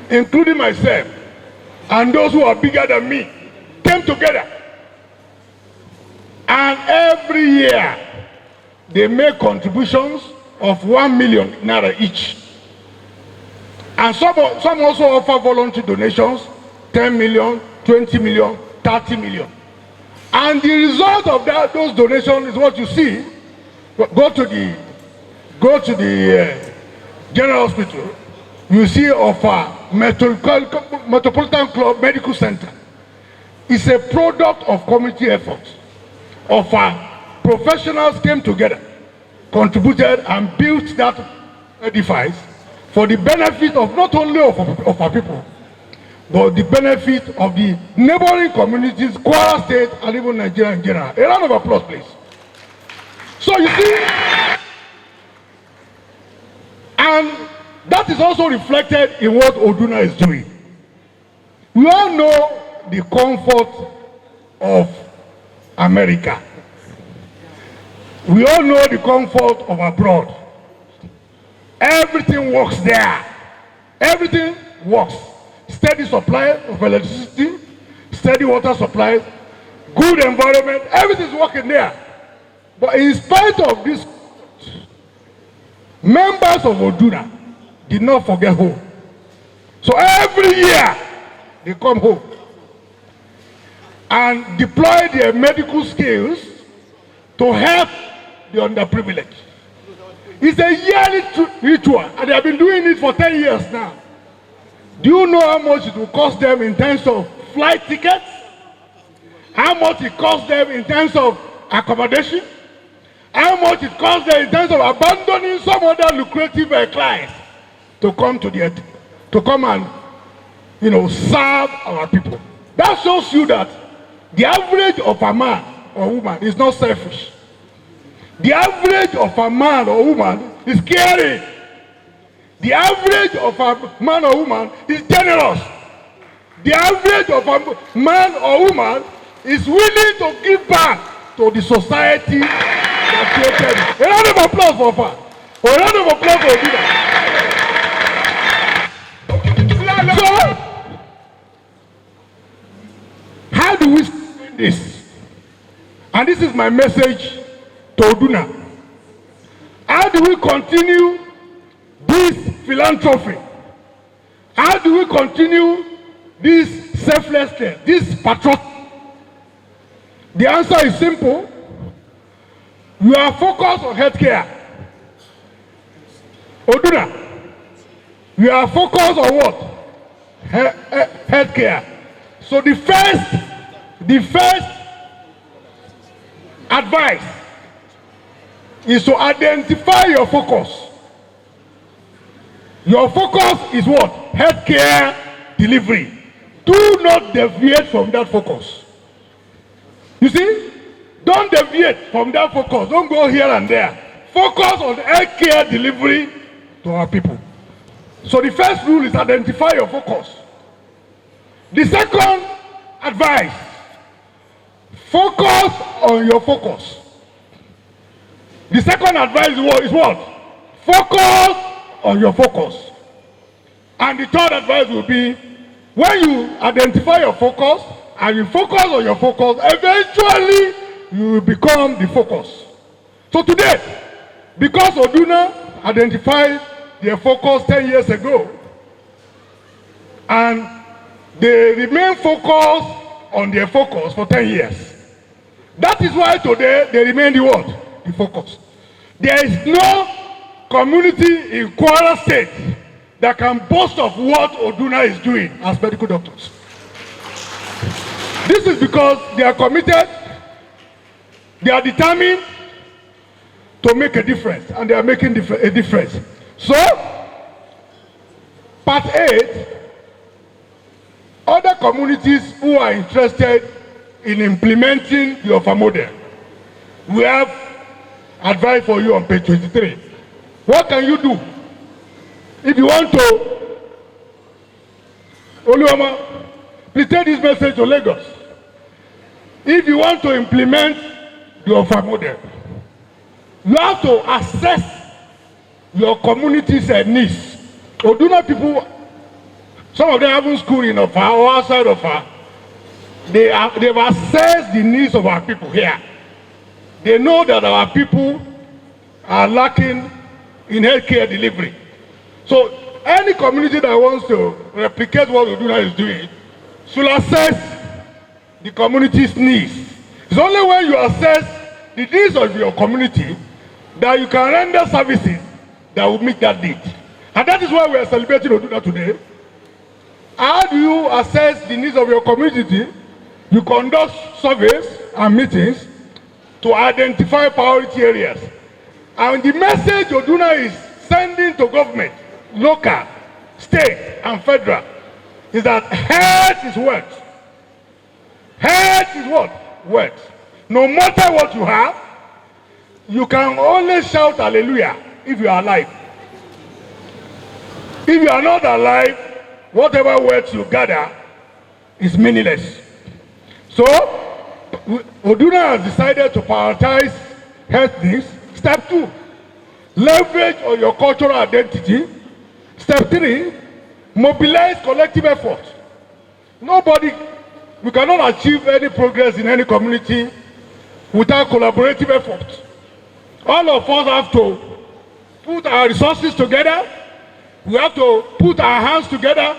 including myself, and those who are bigger than me, came together. And every year, they make contributions of 1 million naira each. And some also offer voluntary donations, 10 million, 20 million, 30 million. And the result of those donations is what you see. Go to the General Hospital, you see Offa Metropolitan Club Medical Center. It's a product of community efforts. Offa professionals came together, contributed, and built that edifice for the benefit of not only of our people, but the benefit of the neighboring communities, Kwara State, and even Nigeria in general. A round of applause, please. So you see, and that is also reflected in what Oduna is doing. We all know the comfort of America. We all know the comfort of abroad. Everything works there. Everything works. Steady supply of electricity, steady water supply, good environment, everything is working there. But in spite of this, members of Oduna did not forget home. So every year, they come home and deploy their medical skills to help the underprivileged. It's a yearly ritual, and they have been doing it for 10 years now. Do you know how much it will cost them in terms of flight tickets? How much it costs them in terms of accommodation? How much it costs them in terms of abandoning some other lucrative clients to come and serve our people? That shows you that the average of a man or woman is not selfish. The average of a man or woman is caring. The average of a man or woman is generous. The average of a man or woman is willing to give back to the society that created it. A round of applause for Offa. A round of applause for Oduna. So, how do we spend this? And this is my message to Oduna. How do we continue this philanthropy? How do we continue this selflessness, this patriotism? The answer is simple. We are focused on healthcare. Oduna, we are focused on what? Healthcare. So the first advice is to identify your focus. Your focus is what? Healthcare delivery. Do not deviate from that focus. You see? Don't deviate from that focus. Don't go here and there. Focus on healthcare delivery to our people. So the first rule is identify your focus. The second advice, focus on your focus. The second advice is what? Focus on your focus. And the third advice will be, when you identify your focus and you focus on your focus, eventually you will become the focus. So today, because Oduna identified their focus 10 years ago. And they remain focused on their focus for 10 years. That is why today they remain the what? The focus. There is no community in Kwara State that can boast of what Oduna is doing as medical doctors. This is because they are committed, they are determined to make a difference, and they are making a difference. So, part 8, other communities who are interested in implementing the Offa model, we have advice for you on page 23. What can you do if you want to? Oluwama, please take this message to Lagos. If you want to implement the Offa model, you have to assess your community's needs. Oduna people, some of them haven't school in Offa or outside Offa. They've assessed the needs of our people here. They know that our people are lacking in healthcare delivery. So any community that wants to replicate what Oduna is doing should assess the community's needs. It's only when you assess the needs of your community that you can render services that will meet that need. And that is why we are celebrating Oduna today. How do you assess the needs of your community? You conduct surveys and meetings to identify priority areas. And the message Oduna is sending to government, local, state, and federal, is that health is wealth. Health is what? Wealth. No matter what you have, you can only shout hallelujah if you are alive. If you are not alive, whatever wealth you gather is meaningless. So, Oduna has decided to prioritize health needs. Step 2, leverage on your cultural identity. Step 3, mobilize collective effort. We cannot achieve any progress in any community without collaborative effort. All of us have to put our resources together. We have to put our hands together.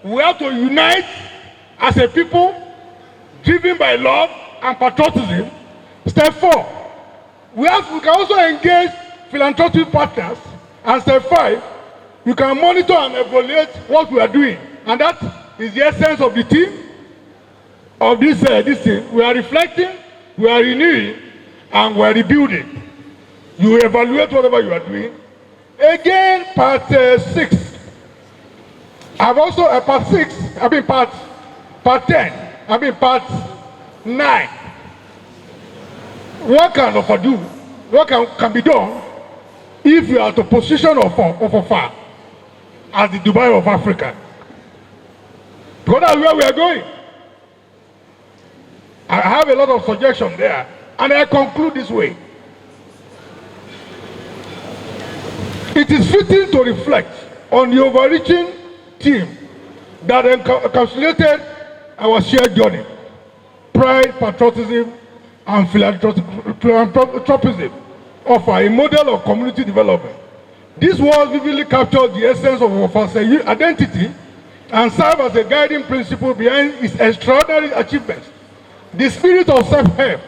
We have to unite as a people, driven by love and patriotism. Step 4, we can also engage philanthropic partners. And step 5, you can monitor and evaluate what we are doing. And that is the essence of the team of this thing. We are reflecting, we are renewing, and we are rebuilding. You evaluate whatever you are doing. Again, part 6. I've also part 10. Part 9. What can Offa do? What can be done if you are to position Offa as the Dubai of Africa? Because that's where we are going. I have a lot of suggestions there, and I conclude this way. It is fitting to reflect on the overreaching theme that encapsulated our shared journey: pride, patriotism, and philanthropism. Offa a model of community development. This was vividly captured the essence of Offa's identity and served as a guiding principle behind its extraordinary achievements. The spirit of self-help,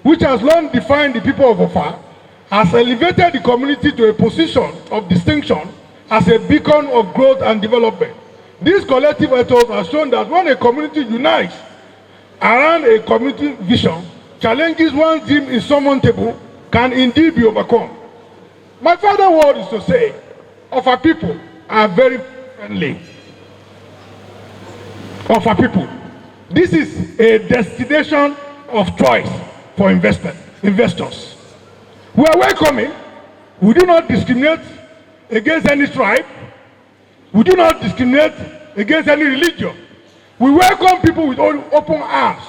which has long defined the people of Offa, has elevated the community to a position of distinction as a beacon of growth and development. These collective efforts have shown that when a community unites around a community vision, challenges one deemed insurmountable can indeed be overcome. My final word is to say, Offa people are very friendly. Offa people. This is a destination of choice for investors. We are welcoming. We do not discriminate against any tribe. We do not discriminate against any religion. We welcome people with open arms.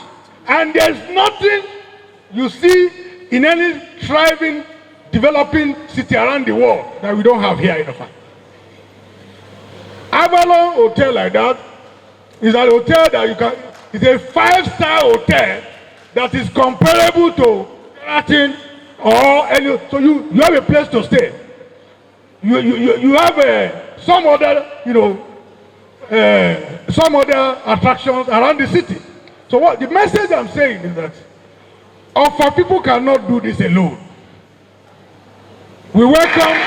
And there's nothing you see in any thriving, developing city around the world that we don't have here in Offa. Avalon Hotel like that is an hotel that you can, it's a 5-star hotel that is comparable to Sheraton or any, so you have a place to stay. You have some other, some other attractions around the city. So what the message I'm saying is that Offa people cannot do this alone. We welcome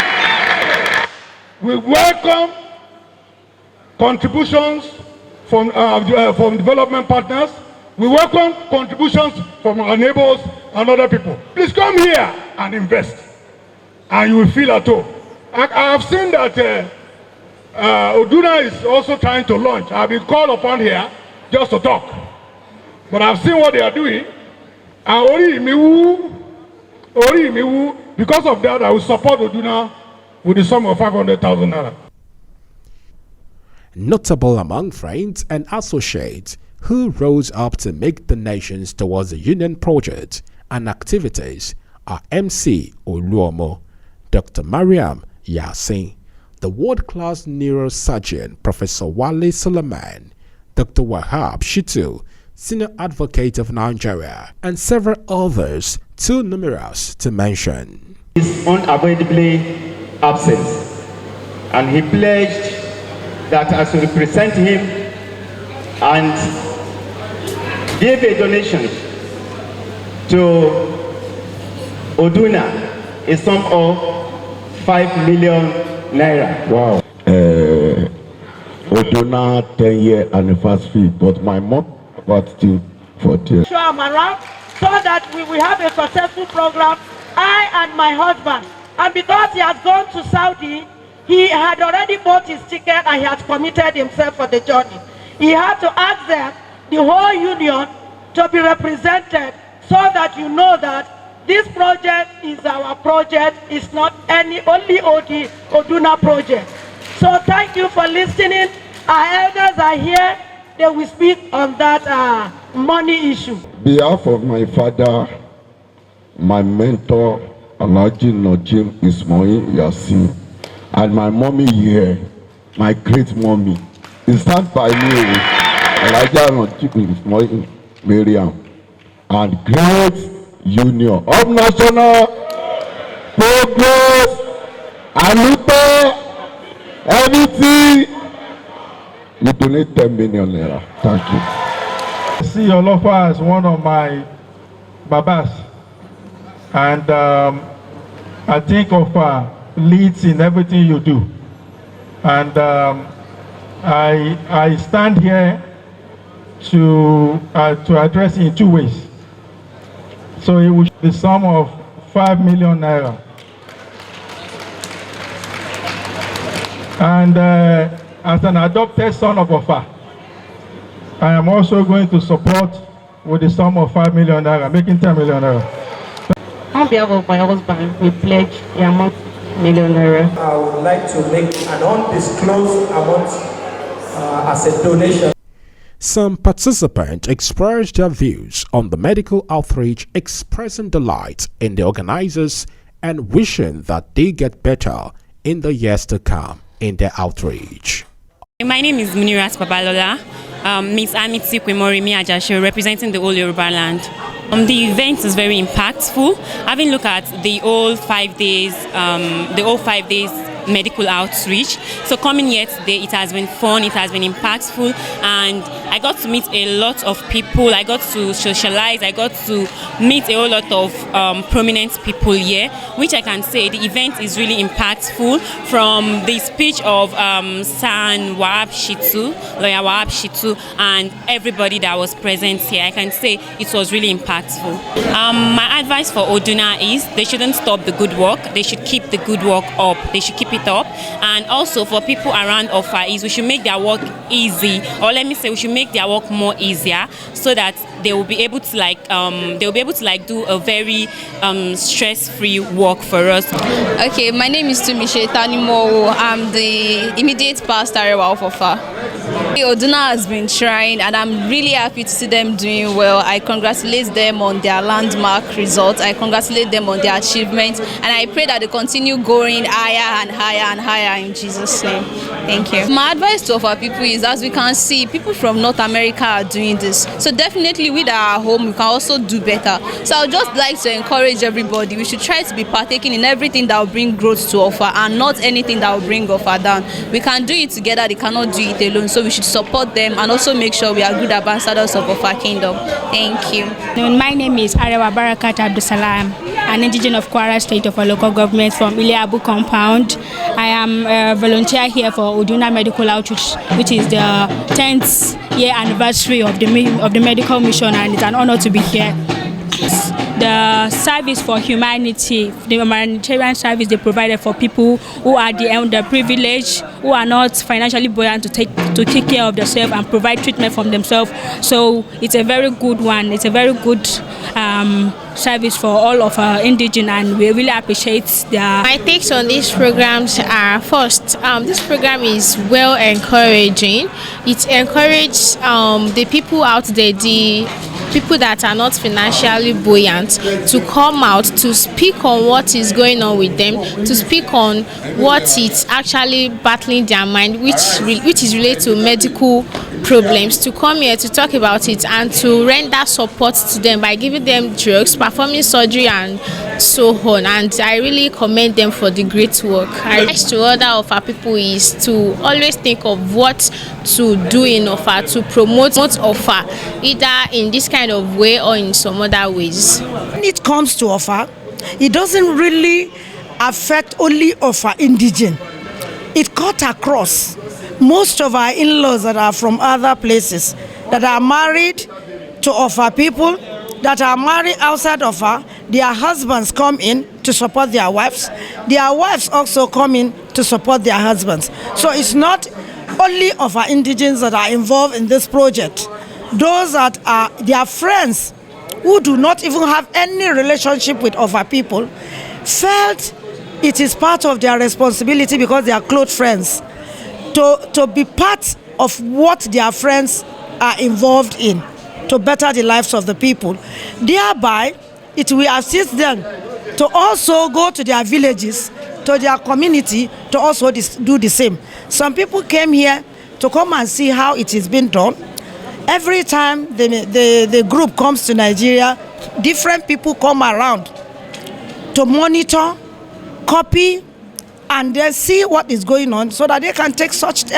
contributions from development partners. We welcome contributions from our neighbors and other people. Please come here and invest, and you will feel at home. I have seen that Oduna is also trying to launch. I've been called upon here just to talk, but I've seen what they are doing. And because of that, I will support Oduna with the sum of 500,000 naira. Notable among friends and associates who rose up to make donations towards the union project and activities are MC Oluomo, Dr. Mariam Yasin, the world-class neurosurgeon Professor Wale Suleiman, Dr. Wahab Shitu, Senior Advocate of Nigeria, and several others too numerous to mention. He is unavoidably absent, and he pledged that I should represent him and give a donation to Oduna, a sum of 5 million naira. Wow. Oduna 10-year anniversary, but my mom got still 40. Sure, I'm around so that we will have a successful program, I and my husband. And because he has gone to Saudi, he had already bought his ticket and he has committed himself for the journey. He had to ask them, the whole union, to be represented so that you know that this project is our project. It's not only Oduna project. So thank you for listening. Our elders are here. They will speak on that money issue. On behalf of my father, my mentor, Alhaji Najim Ismail Yasin, and my mommy here, my great mommy, is stand by me, Alhaji Najim Ismail Miriam, and great union of national progress, Alupe, everything. You donate 10 million naira. Thank you. I see Offa as one of my babas, and I think Offa leads in everything you do, and I stand here to address it in two ways. So it will be the sum of 5 million naira, and as an adopted son of Offa, I am also going to support with the sum of 5 million naira, making 10 million naira. On behalf of my husband, we pledge the amount of million naira. I would like to make an undisclosed amount as a donation. Some participants expressed their views on the medical outreach, expressing delight in the organizers and wishing that they get better in the years to come in their outreach. My name is Munirat Babalola, Ms. Amiti Kwemorimi Ajasho, representing the whole Yoruba land. The event is very impactful. Having looked at the whole 5 days, medical outreach. So coming here today, it has been fun, it has been impactful, and I got to meet a lot of people. I got to socialize, I got to meet a whole lot of prominent people here, which I can say the event is really impactful. From the speech of San Wahab Shitu, Lawyer Wahab Shitu, and everybody that was present here, I can say it was really impactful. My advice for Oduna is they shouldn't stop the good work. They should keep the good work up. They should keep it up. And also for people around Offa is we should make their work easy, or let me say we should make their work more easier, so that they will be able to do a very stress-free work for us. Okay, my name is Tumishe Tanimo. I'm the immediate pastor of Offa. Oduna has been trying, and I'm really happy to see them doing well. I congratulate them on their landmark results. I congratulate them on their achievements, and I pray that they continue going higher and higher and higher in Jesus' name. Thank you. My advice to our people is, as we can see, people from North America are doing this. So definitely we that are home, we can also do better. So I would just like to encourage everybody. We should try to be partaking in everything that will bring growth to Offa and not anything that will bring Offa down. We can do it together. They cannot do it alone. So we should support them and also make sure we are good ambassadors of Offa Kingdom. Thank you. My name is Arewa Barakat Abdusalam, an indigenous of Kwara State of a local government from Iliabu compound. I am a volunteer here for Uduna Medical Outreach, which is the 10th year anniversary of the medical mission, and it's an honor to be here. The service for humanity, the humanitarian service they provided for people who are the underprivileged, who are not financially buoyant to take care of themselves and provide treatment for themselves. So it's a very good one. It's a very good service for all of our indigenous, and we really appreciate their. My takes on these programs are, first, this program is well encouraging. It encourages the people out there, the people that are not financially buoyant, to come out to speak on what is going on with them, to speak on what is actually battling their mind, which is related to medical problems, to come here to talk about it and to render support to them by giving them drugs, performing surgery and so on. And I really commend them for the great work. I advise to other of our people is to always think of what to do in Offa, to promote Offa, either in this kind of way or in some other ways. When it comes to Offa, it doesn't really affect only Offa indigenous. It cut across. Most of our in-laws that are from other places, that are married to Offa people, that are married outside Offa, their husbands come in to support their wives. Their wives also come in to support their husbands. So it's not only Offa indigenes that are involved in this project. Those that are their friends who do not even have any relationship with Offa people felt it is part of their responsibility, because they are close friends, to be part of what their friends are involved in, to better the lives of the people. Thereby, it will assist them to also go to their villages, to their community, to also do the same. Some people came here to come and see how it is being done. Every time the group comes to Nigeria, different people come around to monitor, copy, and then see what is going on, so that they can take such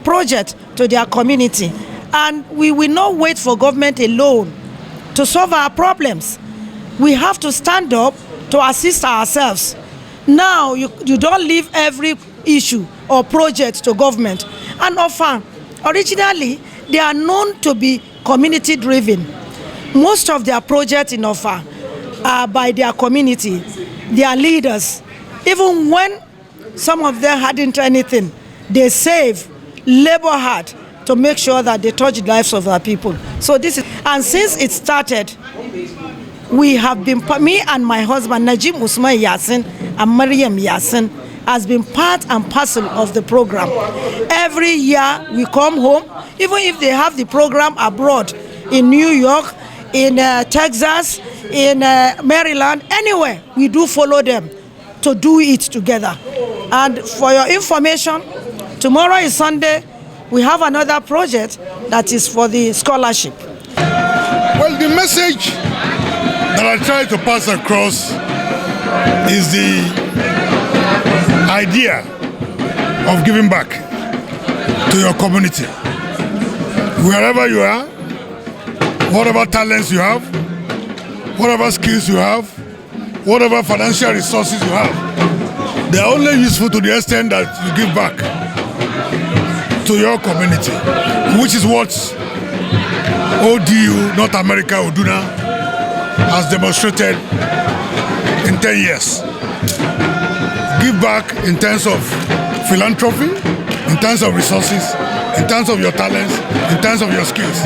project to their community. And we will not wait for government alone to solve our problems. We have to stand up to assist ourselves. Now, you don't leave every issue or project to government. And Offa, originally, they are known to be community-driven. Most of their projects in Offa are by their community, their leaders. Even when some of them hadn't anything, they save, labor hard to make sure that they touch the lives of our people. So this is, and since it started, we have been, me and my husband, Najim Usman Yasin and Mariam Yasin, has been part and parcel of the program. Every year we come home, even if they have the program abroad, in New York, in Texas, in Maryland, anywhere, we do follow them to do it together. And for your information, tomorrow is Sunday, we have another project that is for the scholarship. Well, the message that I try to pass across is the idea of giving back to your community. Wherever you are, whatever talents you have, whatever skills you have, whatever financial resources you have, they are only useful to the extent that you give back to your community, which is what ODU, North America, Uduna, has demonstrated in 10 years. Give back in terms of philanthropy, in terms of resources, in terms of your talents, in terms of your skills,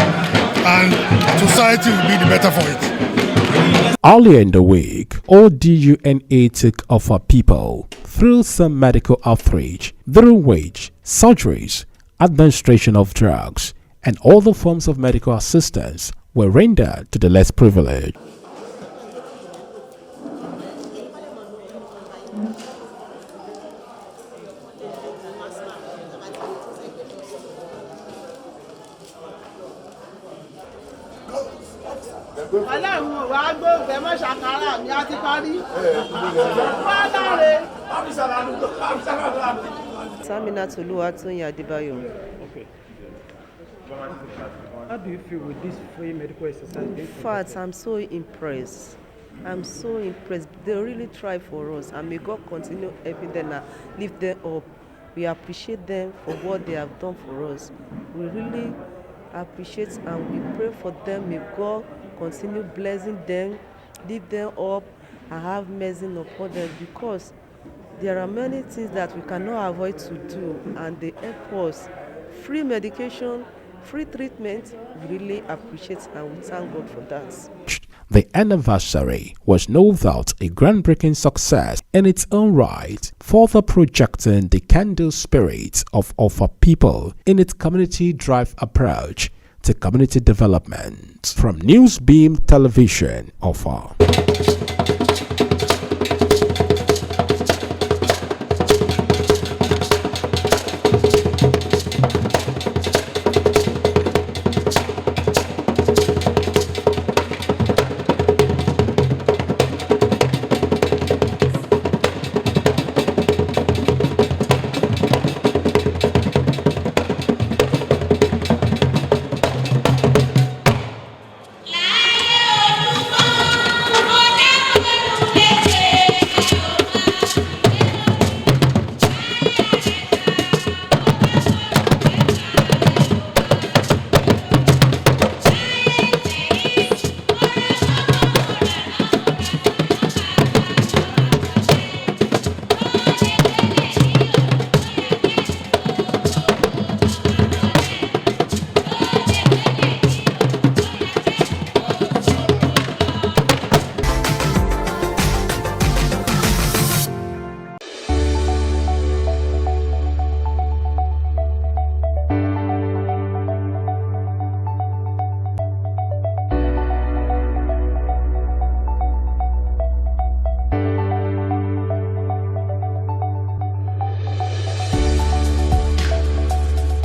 and society will be the better for it. Earlier in the week, ODUNA took Offa people through some medical outreach, through which surgeries, administration of drugs, and other forms of medical assistance were rendered to the less privileged. Samina Toluwatoyin Adebayo. Okay. How do you feel with this free medical exercise? In fact, I'm so impressed. I'm so impressed. They really try for us, and may God continue helping them and lift them up. We appreciate them for what they have done for us. We really appreciate and we pray for them. May God continue blessing them, lift them up, and have mercy upon them, because there are many things that we cannot avoid to do, and they help us. Free medication, free treatment, we really appreciate and we thank God for that. The anniversary was no doubt a groundbreaking success in its own right, further projecting the candle spirit of Offa people in its community drive approach to community development. From Newsbeam Television, Offa.